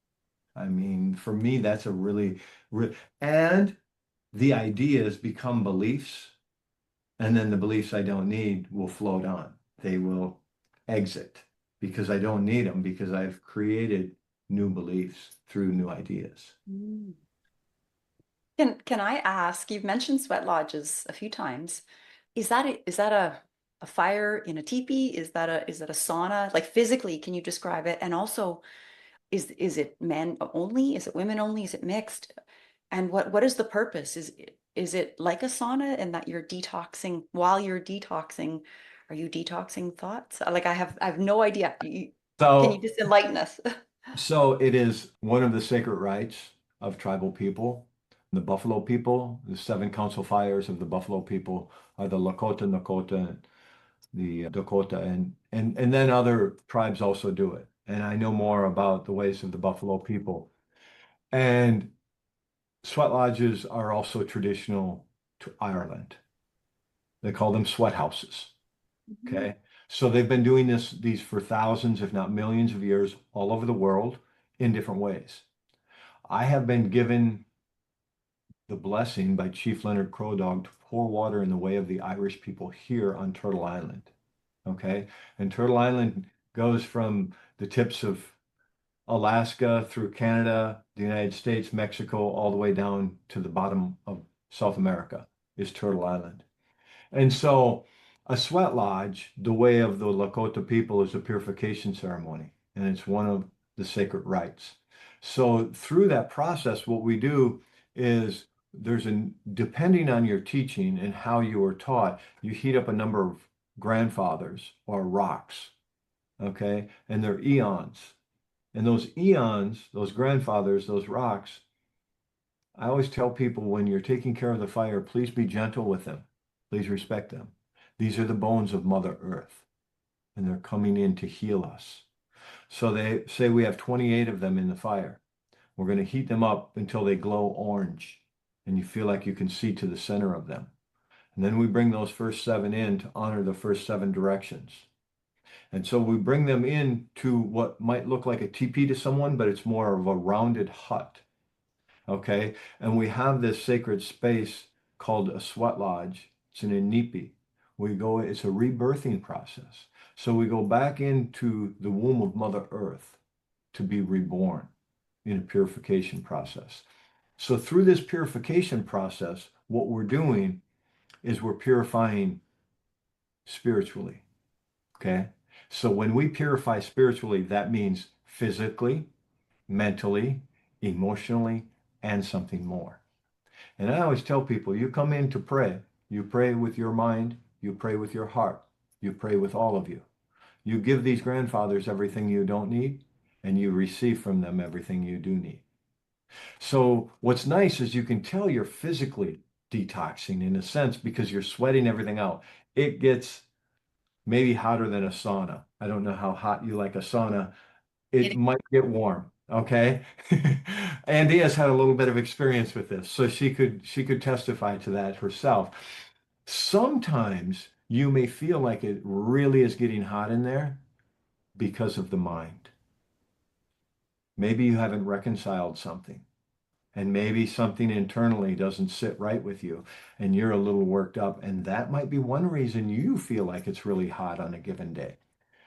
I mean, for me, that's a and the ideas become beliefs, and then the beliefs I don't need will float on. They will exit because I don't need them because I've created new beliefs through new ideas. Mm. Can I ask, you've mentioned sweat lodges a few times. Is that a fire in a teepee? Is that a sauna? Like physically, can you describe it? And also, is it men only? Is it women only? Is it mixed? And what is the purpose? Is it like a sauna in that you're detoxing while you're detoxing? Are you detoxing thoughts? Like I have no idea. Can you So, just enlighten us? so it is one of the sacred rites of tribal people. The Buffalo people, the seven council fires of the Buffalo people are the Lakota, Nakota, the Dakota, and then other tribes also do it. And I know more about the ways of the Buffalo people. And sweat lodges are also traditional to Ireland. They call them sweat houses. Mhm. Okay. So they've been doing these for thousands, if not millions of years all over the world in different ways. I have been given the blessing by Chief Leonard Crowdog to pour water in the way of the Irish people here on Turtle Island. Okay. And Turtle Island goes from the tips of Alaska through Canada, the United States, Mexico, all the way down to the bottom of South America is Turtle Island. And so a sweat lodge, the way of the Lakota people, is a purification ceremony, and it's one of the sacred rites. So through that process, what we do is depending on your teaching and how you were taught, you heat up a number of grandfathers or rocks, okay? And they're eons. And those eons, those grandfathers, those rocks, I always tell people when you're taking care of the fire, please be gentle with them. Please respect them. These are the bones of Mother Earth, and they're coming in to heal us. So they say we have 28 of them in the fire. We're going to heat them up until they glow orange, and you feel like you can see to the center of them. And then we bring those first seven in to honor the first seven directions. And so we bring them in to what might look like a teepee to someone, but it's more of a rounded hut. Okay. And we have this sacred space called a sweat lodge. It's an inipi. It's a rebirthing process. So we go back into the womb of Mother Earth to be reborn in a purification process. So through this purification process, what we're doing is we're purifying spiritually. Okay. So when we purify spiritually, that means physically, mentally, emotionally, and something more. And I always tell people, you come in to pray. You pray with your mind, you pray with your heart, you pray with all of you. You give these grandfathers everything you don't need, and you receive from them everything you do need. So what's nice is you can tell you're physically detoxing in a sense because you're sweating everything out. It gets maybe hotter than a sauna. I don't know how hot you like a sauna. It It, might get warm. Okay. Andea's had a little bit of experience with this, so she could testify to that herself. Sometimes you may feel like it really is getting hot in there because of the mind. Maybe you haven't reconciled something. And maybe something internally doesn't sit right with you and you're a little worked up. And that might be one reason you feel like it's really hot on a given day.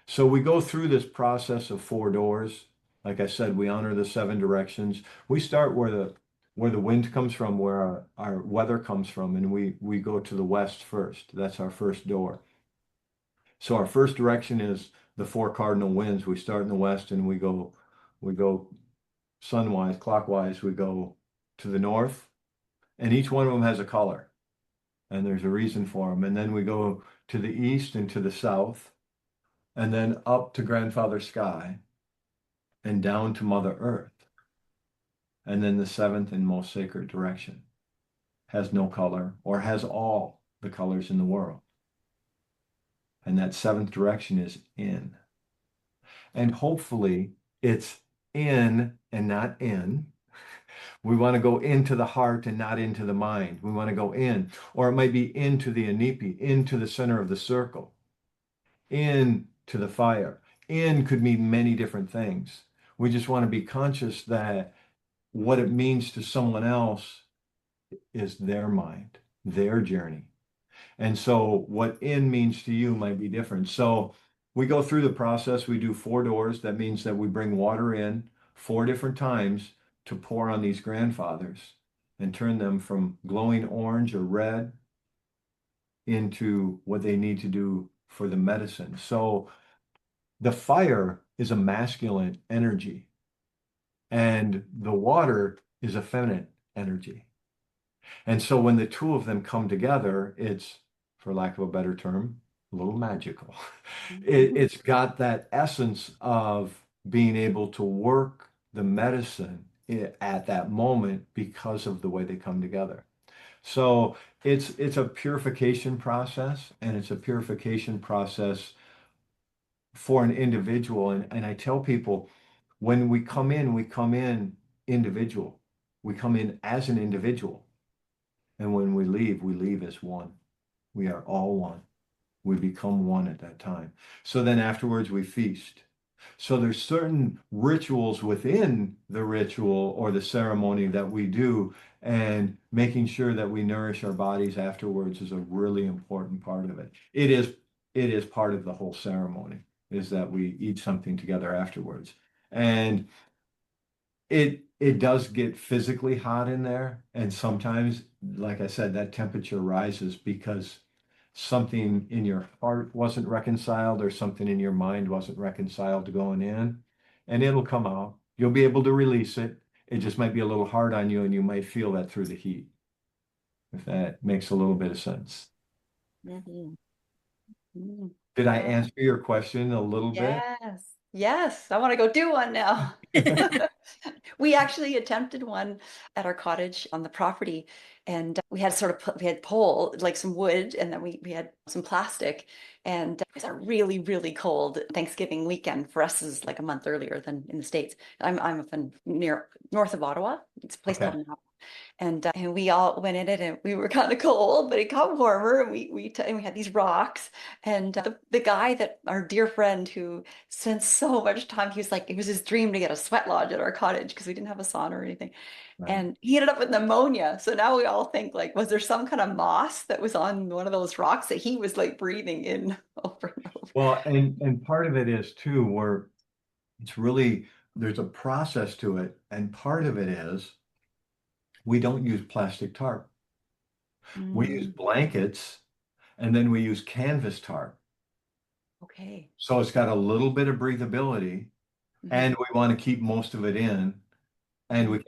So we go through this process of four doors. Like I said, we honor the seven directions. We start where the wind comes from, where our weather comes from, and we go to the west first. That's our first door. So our first direction is the four cardinal winds. We start in the west and we go sunwise, clockwise, we go to the north, and each one of them has a color, and there's a reason for them. And then we go to the east and to the south, and then up to Grandfather Sky and down to Mother Earth. And then the seventh and most sacred direction has no color or has all the colors in the world. And that seventh direction is in. And hopefully it's in and not in. We want to go into the heart and not into the mind. We want to go in, or it might be into the anipi, into the center of the circle, into the fire. In could mean many different things. We just want to be conscious that what it means to someone else is their mind, their journey. And so what in means to you might be different. So we go through the process. We do four doors. That means that we bring water in four different times to pour on these grandfathers and turn them from glowing orange or red into what they need to do for the medicine. So the fire is a masculine energy and the water is a feminine energy. And so when the two of them come together, it's, for lack of a better term, a little magical. It's got that essence of being able to work the medicine at that moment because of the way they come together. So it's a purification process, and it's a purification process for an individual. And I tell people when we come in individual. We come in as an individual. And when we leave as one. We are all one. We become one at that time. So then afterwards we feast. So there's certain rituals within the ritual or the ceremony that we do, and making sure that we nourish our bodies afterwards is a really important part of it. It is part of the whole ceremony, is that we eat something together afterwards. And it does get physically hot in there, and sometimes, like I said, that temperature rises because something in your heart wasn't reconciled or something in your mind wasn't reconciled to going in, and it'll come out. You'll be able to release it. It just might be a little hard on you, and you might feel that through the heat, if that makes a little bit of sense. Mhm. Mhm. Did I Wow. answer your question a little bit? Yes. Yes. I want to go do one now. We actually attempted one at our cottage on the property, and we had we had pole, like some wood, and then we had some plastic, and it was a really, really cold Thanksgiving weekend. For us is like a month earlier than in the States. I'm up in near north of Ottawa. It's a place called Okay. and we all went in it, and we were kind of cold, but it got warmer, and and we had these rocks, and the guy, that our dear friend who spent so much time, he was like, it was his dream to get a sweat lodge at our cottage because we didn't have a sauna or anything, Right. and he ended up with pneumonia. So now we all think, like, was there some kind of moss that was on one of those rocks that he was like breathing in over and over? Well, and part of it is too, where it's really, there's a process to it, and part of it is we don't use plastic tarp. We use Mm, blankets, and then we use canvas tarp. okay. So it's got a little bit of breathability, Mhm. and we want to keep most of it in, and we Mhm.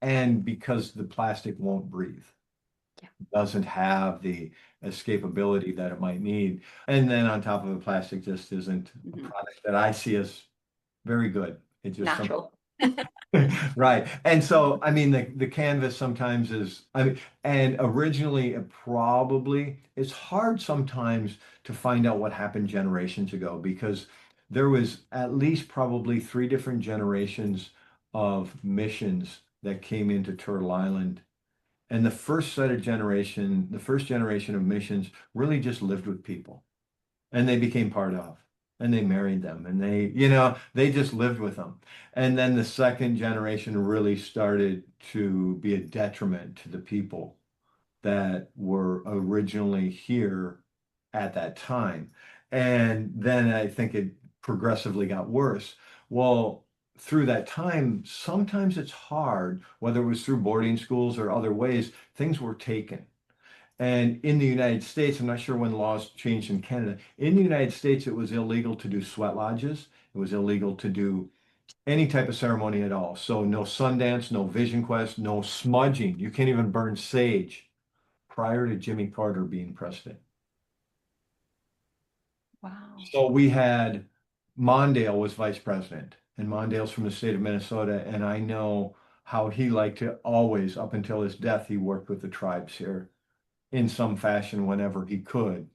can because the plastic won't breathe, Yeah. doesn't have the escapability that it might need. And then on top of it, plastic just isn't a Mhm. product that I see as very good. It's just something. Natural. Right. And so, I mean, the canvas sometimes is, I mean, and originally it probably, it's hard sometimes to find out what happened generations ago because there was at least probably three different generations of missions that came into Turtle Island. And the first generation of missions really just lived with people and they became part of, and they married them, and they just lived with them. And then the second generation really started to be a detriment to the people that were originally here at that time. And then I think it progressively got worse. Well, through that time, sometimes it's hard, whether it was through boarding schools or other ways, things were taken. And in the United States, I'm not sure when laws changed in Canada. In the United States, it was illegal to do sweat lodges. It was illegal to do any type of ceremony at all. So no Sundance, no Vision Quest, no smudging. You can't even burn sage prior to Jimmy Carter being president. Wow. So we had Mondale was vice president, and Mondale's from the state of Minnesota, and I know how he liked to always, up until his death, he worked with the tribes here in some fashion whenever he could.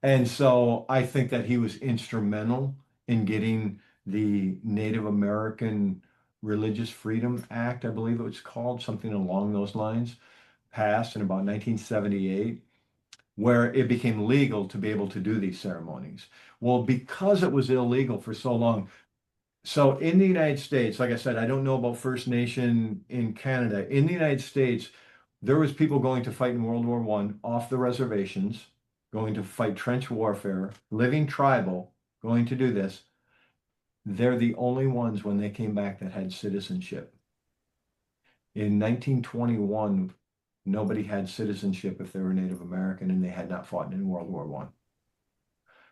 And so I think that he was instrumental in getting the Native American Religious Freedom Act, I believe it was called, something along those lines, passed in about 1978, where it became legal to be able to do these ceremonies. Well, because it was illegal for so long, so in the United States, like I said, I don't know about First Nation in Canada. In the United States, there was people going to fight in World War One off the reservations, going to fight trench warfare, living tribal, going to do this. They're the only ones when they came back that had citizenship. In 1921, nobody had citizenship if they were Native American and they had not fought in World War One,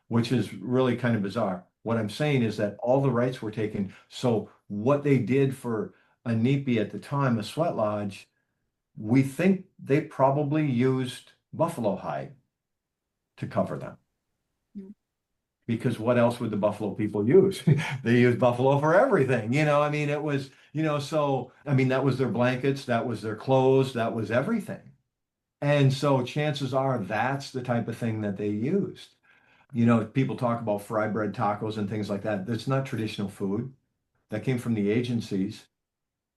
which is really kind of bizarre. What I'm saying is that all the rights were taken. So what they did for a nipi at the time, a sweat lodge, we think they probably used buffalo hide to cover them. Mm. Because what else would the buffalo people use? They use buffalo for everything. I mean, it was, so, I mean, that was their blankets, that was their clothes, that was everything. And so chances are that's the type of thing that they used. People talk about fry bread tacos and things like that. That's not traditional food. That came from the agencies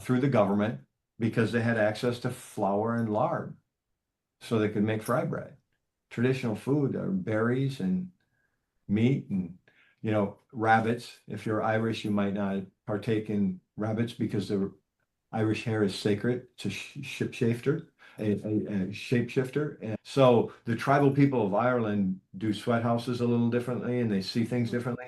through the government because they had access to flour and lard so they could make fry bread. Traditional food are berries and meat and, rabbits. If you're Irish, you might not partake in rabbits because the Irish hare is sacred. It's a shapeshifter, a shapeshifter. And so the tribal people of Ireland do sweat houses a little differently and they see things differently.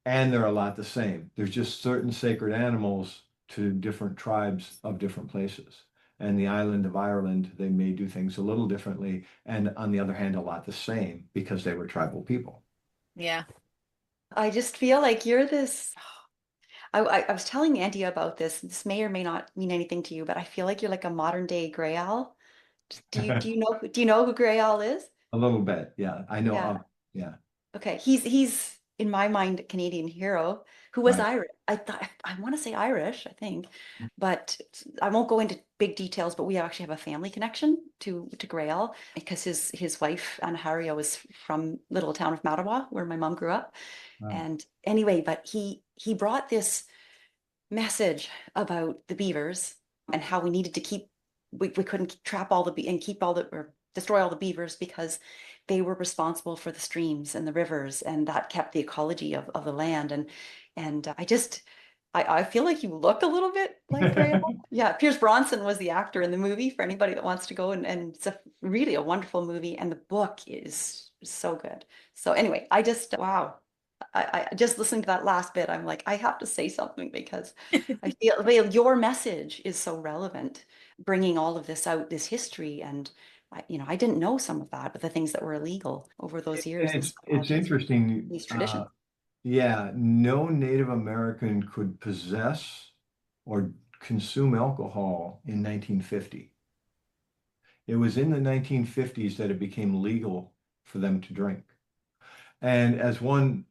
And they're a lot the same. There's just certain sacred animals to different tribes of different places. And the island of Ireland, they may do things a little differently. And on the other hand, a lot the same because they were tribal people. Yeah. I just feel like you're this. I was telling Andeea about this. This may or may not mean anything to you, but I feel like you're like a modern day Gray Owl. Do you know who Gray Owl is? A little bit, yeah. I know Yeah. of, yeah, Okay. He's in my mind a Canadian hero who was right. Irish. I want to say Irish, I think, but I won't go into big details. But we actually have a family connection to Gray Owl because his wife Anna Hario is from little town of Mattawa, where my mom grew up. Wow. And anyway, but he brought this message about the beavers and how we needed to we couldn't trap all and keep all the or destroy all the beavers because they were responsible for the streams and the rivers and that kept the ecology of the land and I feel like you look a little bit like Graham. Yeah, Pierce Bronson was the actor in the movie for anybody that wants to go and it's really a wonderful movie and the book is so good. So anyway, I just wow. I just listening to that last bit, I'm like, I have to say something because I feel your message is so relevant, bringing all of this out, this history, and I didn't know some of that, but the things that were illegal over those years, And the it's lodges, interesting. these traditions. yeah, no Native American could possess or consume alcohol in 1950. It was in the 1950s that it became legal for them to drink. And as one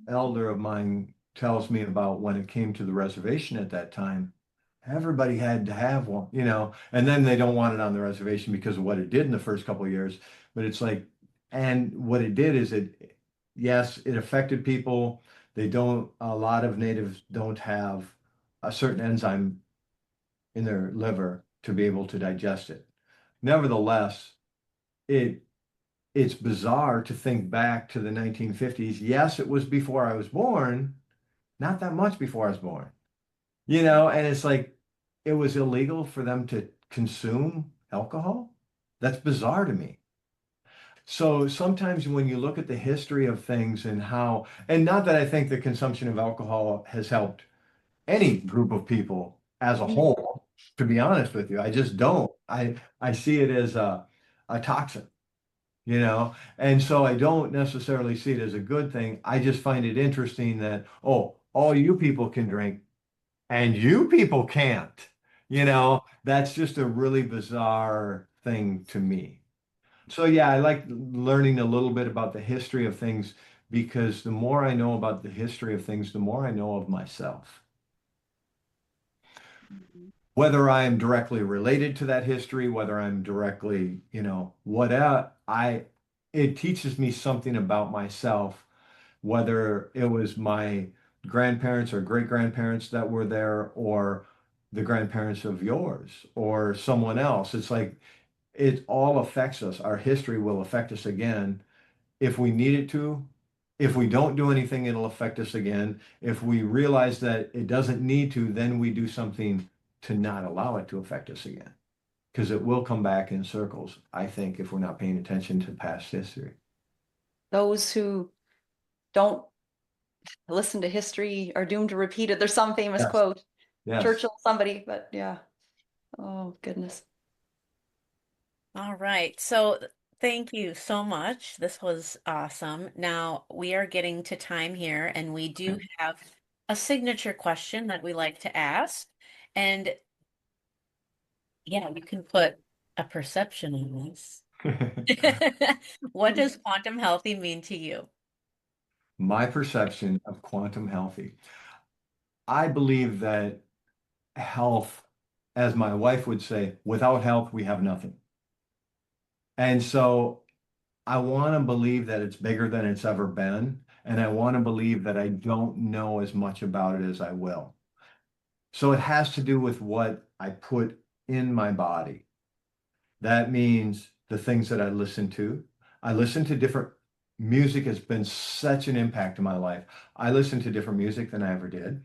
elder of mine tells me about when it came to the reservation at that time, everybody had to have one, and then they don't want it on the reservation because of what it did in the first couple of years. But it's like, and what it did is yes, it affected people. A lot of natives don't have a certain enzyme in their liver to be able to digest it. Nevertheless, it it's bizarre to think back to the 1950s. Yes, it was before I was born, not that much before I was born, and it's like it was illegal for them to consume alcohol. That's bizarre to me. So sometimes when you look at the history of things and how, and not that I think the consumption of alcohol has helped any group of people as a Mm. whole, to be honest with you, I just don't. I see it as a toxin. And so I don't necessarily see it as a good thing. I just find it interesting that, oh, all you people can drink and you people can't. That's just a really bizarre thing to me. So yeah, I like learning a little bit about the history of things because the more I know about the history of things, the more I know of myself. Whether I am directly related to that history, whether I'm directly, whatever, it teaches me something about myself, whether it was my grandparents or great grandparents that were there or the grandparents of yours or someone else. It's like it all affects us. Our history will affect us again if we need it to. If we don't do anything, it'll affect us again. If we realize that it doesn't need to, then we do something to not allow it to affect us again. Because it will come back in circles, I think, if we're not paying attention to past history. Those who don't listen to history are doomed to repeat it. There's some famous Yes. quote, Yes. Churchill, somebody, but yeah. Oh, goodness. All right. So thank you so much. This was awesome. Now we are getting to time here, and we do have a signature question that we like to ask. And yeah, you can put a perception on this. What does quantum healthy mean to you? My perception of quantum healthy. I believe that health, as my wife would say, without health, we have nothing. And so I want to believe that it's bigger than it's ever been. And I want to believe that I don't know as much about it as I will. So it has to do with what I put in my body. That means the things that I listen to. I listen to different music has been such an impact in my life. I listen to different music than I ever did.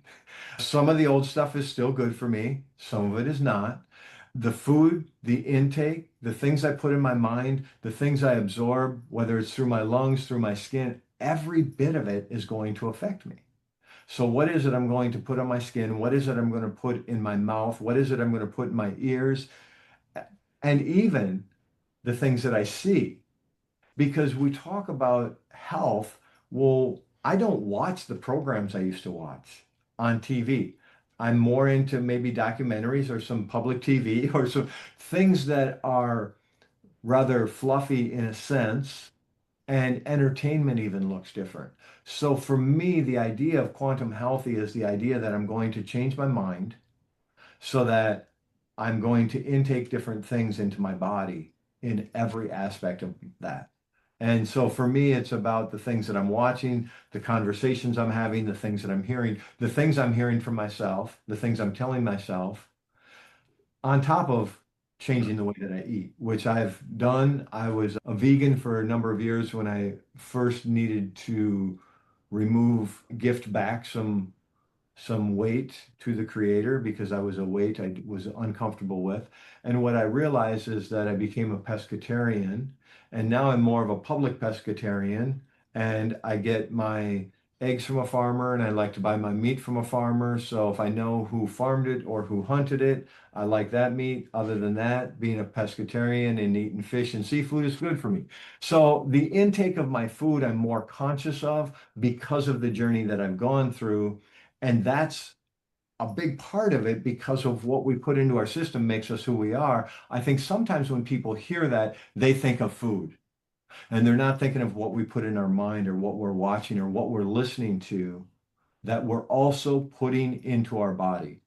Some of the old stuff is still good for me. Some of it is not. The food, the intake, the things I put in my mind, the things I absorb, whether it's through my lungs, through my skin, every bit of it is going to affect me. So what is it I'm going to put on my skin? What is it I'm going to put in my mouth? What is it I'm going to put in my ears? And even the things that I see. Because we talk about health. Well, I don't watch the programs I used to watch on TV. I'm more into maybe documentaries or some public TV or some things that are rather fluffy in a sense, and entertainment even looks different. So for me, the idea of quantum healthy is the idea that I'm going to change my mind so that I'm going to intake different things into my body in every aspect of that. And so for me, it's about the things that I'm watching, the conversations I'm having, the things that I'm hearing, the things I'm hearing from myself, the things I'm telling myself, on top of changing the way that I eat, which I've done. I was a vegan for a number of years when I first needed to gift back some weight to the creator because I was a weight I was uncomfortable with. And what I realized is that I became a pescatarian, and now I'm more of a public pescatarian, and I get my eggs from a farmer and I like to buy my meat from a farmer. So if I know who farmed it or who hunted it, I like that meat. Other than that, being a pescatarian and eating fish and seafood is good for me. So the intake of my food, I'm more conscious of because of the journey that I've gone through. And that's a big part of it because of what we put into our system makes us who we are. I think sometimes when people hear that, they think of food. And they're not thinking of what we put in our mind or what we're watching or what we're listening to that we're also putting into our body.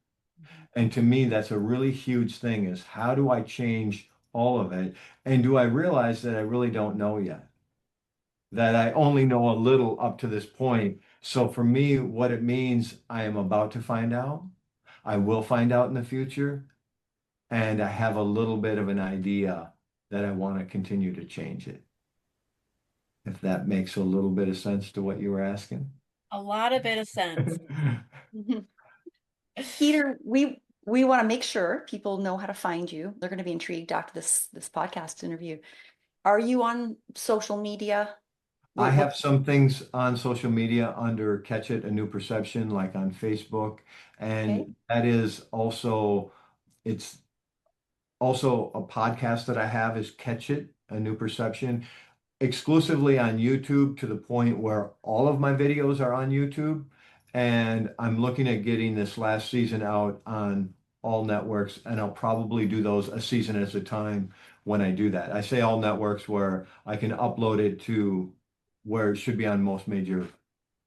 And to me, that's a really huge thing is how do I change all of it? And do I realize that I really don't know yet? That I only know a little up to this point. So for me, what it means, I am about to find out. I will find out in the future. And I have a little bit of an idea that I want to continue to change it. If that makes a little bit of sense to what you were asking. A lot of bit of sense. Mhm. Peter, we want to make sure people know how to find you. They're going to be intrigued after this podcast interview. Are you on social media? I What have some things on social media under Catch It, A New Perception, like on Facebook. okay? And that is also, it's also a podcast that I have is Catch It, A New Perception, exclusively on YouTube to the point where all of my videos are on YouTube. And I'm looking at getting this last season out on all networks, and I'll probably do those a season at a time when I do that. I say all networks where I can upload it to where it should be on most major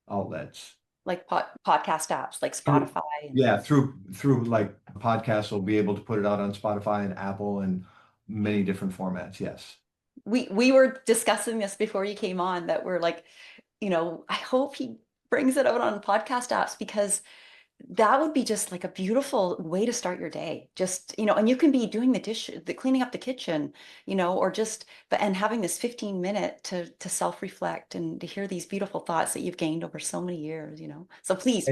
outlets. Like podcast apps like Through, Spotify and yeah, through like podcasts, will be able to put it out on Spotify and Apple and many different formats. Yes. we were discussing this before you came on that we're like, I hope he brings it out on podcast apps because that would be just like a beautiful way to start your day. Just, and you can be doing the cleaning up the kitchen, or just, but and having this 15-minute to self-reflect and to hear these beautiful thoughts that you've gained over so many years. So please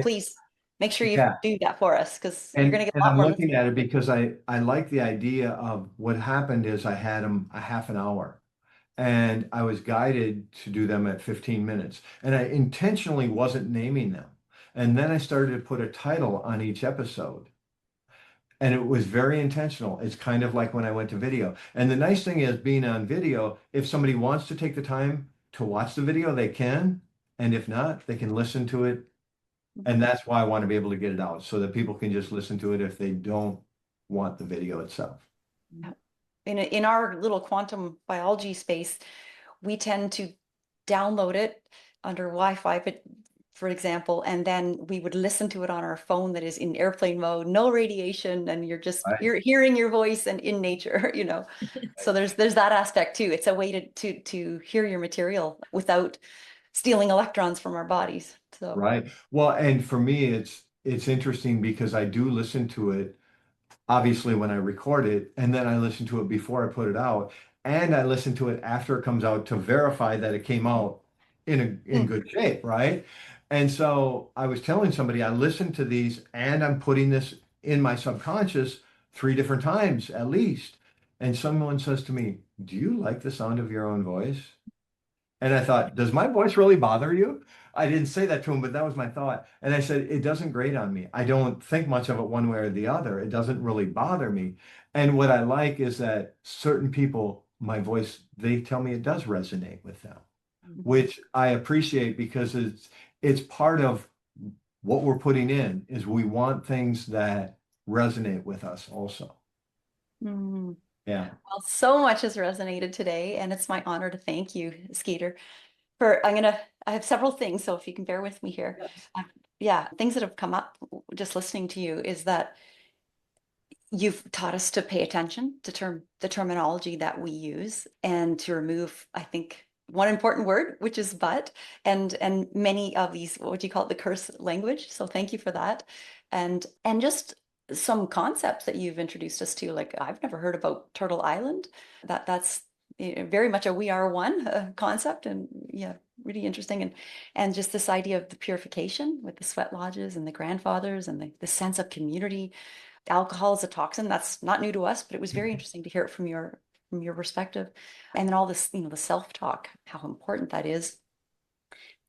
make sure you Yeah. do that for us because you're going to get a lot I'm more looking listeners. at it because I like the idea of what happened is I had them a half an hour and I was guided to do them at 15 minutes. And I intentionally wasn't naming them. And then I started to put a title on each episode. And it was very intentional. It's kind of like when I went to video. And the nice thing is being on video, if somebody wants to take the time to watch the video, they can. And if not, they can listen to it. And that's why I want to be able to get it out so that people can just listen to it if they don't want the video itself. Yeah. In our little quantum biology space, we tend to download it under Wi-Fi, but for example, and then we would listen to it on our phone that is in airplane mode, no radiation, and Right. you're hearing your voice and in nature. So there's that aspect too. It's a way to hear your material without stealing electrons from our bodies. So Right. Well, and for me, it's interesting because I do listen to it obviously when I record it, and then I listen to it before I put it out, and I listen to it after it comes out to verify that it came out in mm, good shape, right? And so I was telling somebody I listened to these and I'm putting this in my subconscious 3 different times at least. And someone says to me, "Do you like the sound of your own voice?" And I thought, does my voice really bother you? I didn't say that to him, but that was my thought. And I said, it doesn't grate on me. I don't think much of it one way or the other. It doesn't really bother me. And what I like is that certain people, my voice, they tell me it does resonate with them, which I appreciate because it's part of what we're putting in is we want things that resonate with us also. mm. Yeah. Well, so much has resonated today, and it's my honor to thank you, Skeeter. I have several things, so if you can bear with me here. Uh, yeah, things that have come up just listening to you is that you've taught us to pay attention to the terminology that we use and to remove, I think, one important word, which is but, and many of these, what do you call it, the curse language. So thank you for that. And just some concepts that you've introduced us to, like I've never heard about Turtle Island. That's very much a we are one concept, and yeah, really interesting. And just this idea of the purification with the sweat lodges and the grandfathers and the sense of community. Alcohol is a toxin. That's not new to us, but it was very interesting to hear it from your perspective. And then all this, the self-talk, how important that is.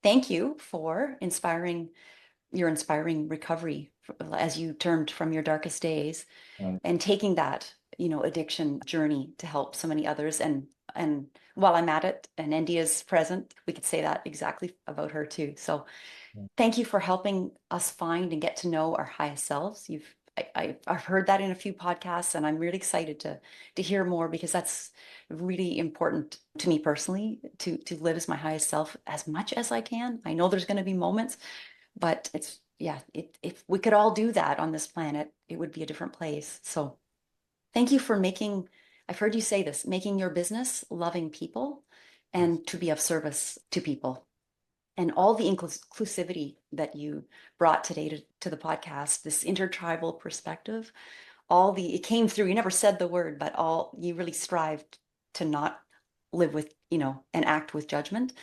thank you for your inspiring recovery as you turned from your darkest days Right. and taking that, addiction journey to help so many others. And while I'm at it and Andeea's present, we could say that exactly about her too. So thank you for helping us find and get to know our highest selves. I've heard that in a few podcasts, and I'm really excited to hear more, because that's really important to me personally, to live as my highest self as much as I can. I know there's going to be moments, but if we could all do that on this planet, it would be a different place. So thank you for making, I've heard you say this, making your business loving people Yes. and to be of service to people, and all the inclusivity that you brought today to the podcast, this intertribal perspective, it came through. You never said the word, but you really strived to not live with, and act with judgment.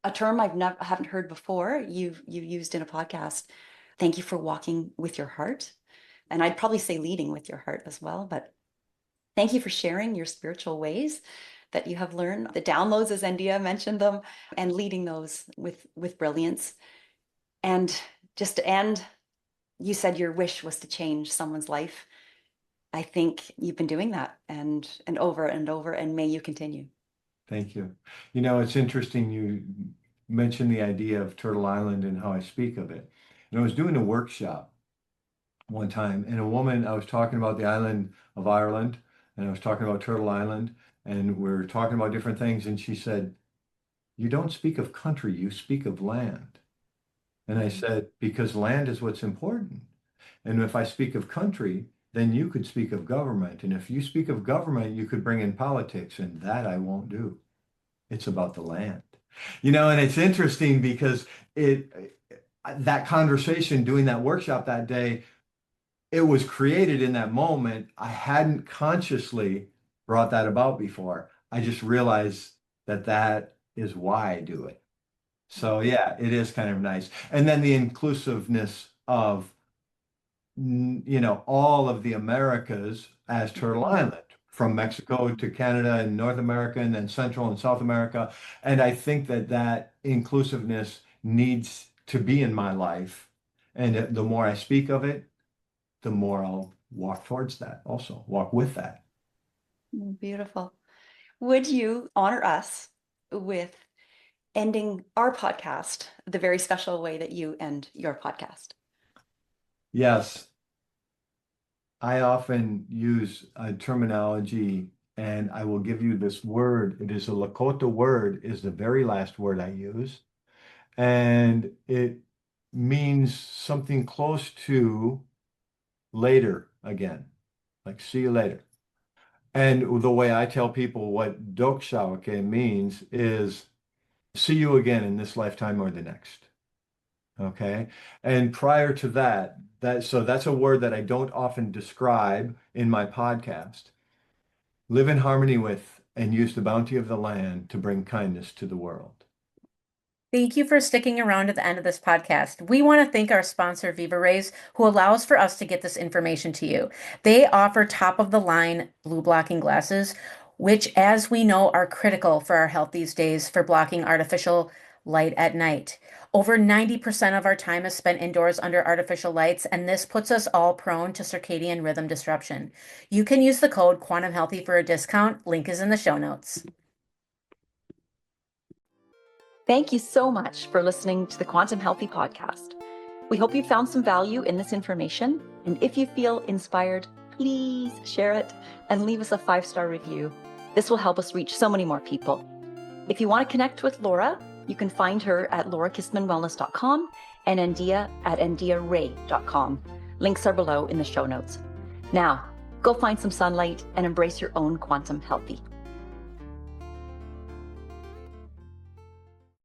A term haven't heard before, you used in a podcast. Thank you for walking with your heart. And I'd probably say leading with your heart as well, but thank you for sharing your spiritual ways that you have learned, the downloads, as Andeea mentioned them, and leading those with brilliance. And just to end, you said your wish was to change someone's life. I think you've been doing that, and over and over, and may you continue. Thank you. It's interesting you mentioned the idea of Turtle Island and how I speak of it. And I was doing a workshop one time, and I was talking about the island of Ireland, and I was talking about Turtle Island, and we are talking about different things, and she said, "You don't speak of country, you speak of land." And I said, "Because land is what's important. And if I speak of country, then you could speak of government. And if you speak of government, you could bring in politics, and that I won't do. It's about the land." And it's interesting because that conversation, doing that workshop that day, it was created in that moment. I hadn't consciously brought that about before. I just realized that is why I do it. So yeah, it is kind of nice. And then the inclusiveness of all of the Americas as Turtle Island, from Mexico to Canada and North America, and then Central and South America. And I think that inclusiveness needs to be in my life. And the more I speak of it, the more I'll walk towards that, also walk with that. Beautiful. Would you honor us with ending our podcast the very special way that you end your podcast? Yes, I often use a terminology, and I will give you this word. It is a Lakota word, is the very last word I use. And it means something close to later again, like see you later. And the way I tell people what Dokshawake means is see you again in this lifetime or the next. Okay. And prior to so that's a word that I don't often describe in my podcast. Live in harmony with and use the bounty of the land to bring kindness to the world. Thank you for sticking around at the end of this podcast. We want to thank our sponsor, VIVARAYS, who allows for us to get this information to you. They offer top-of-the-line blue blocking glasses, which, as we know, are critical for our health these days for blocking artificial light at night. Over 90% of our time is spent indoors under artificial lights, and this puts us all prone to circadian rhythm disruption. You can use the code QUANTUMHEALTHY for a discount. Link is in the show notes. Thank you so much for listening to the Quantum Healthy podcast. We hope you found some value in this information. And if you feel inspired, please share it and leave us a 5-star review. This will help us reach so many more people. If you want to connect with Laura, you can find her at laurakistmanwellness.com and Andeea at andeearay.com. Links are below in the show notes. Now, go find some sunlight and embrace your own quantum healthy.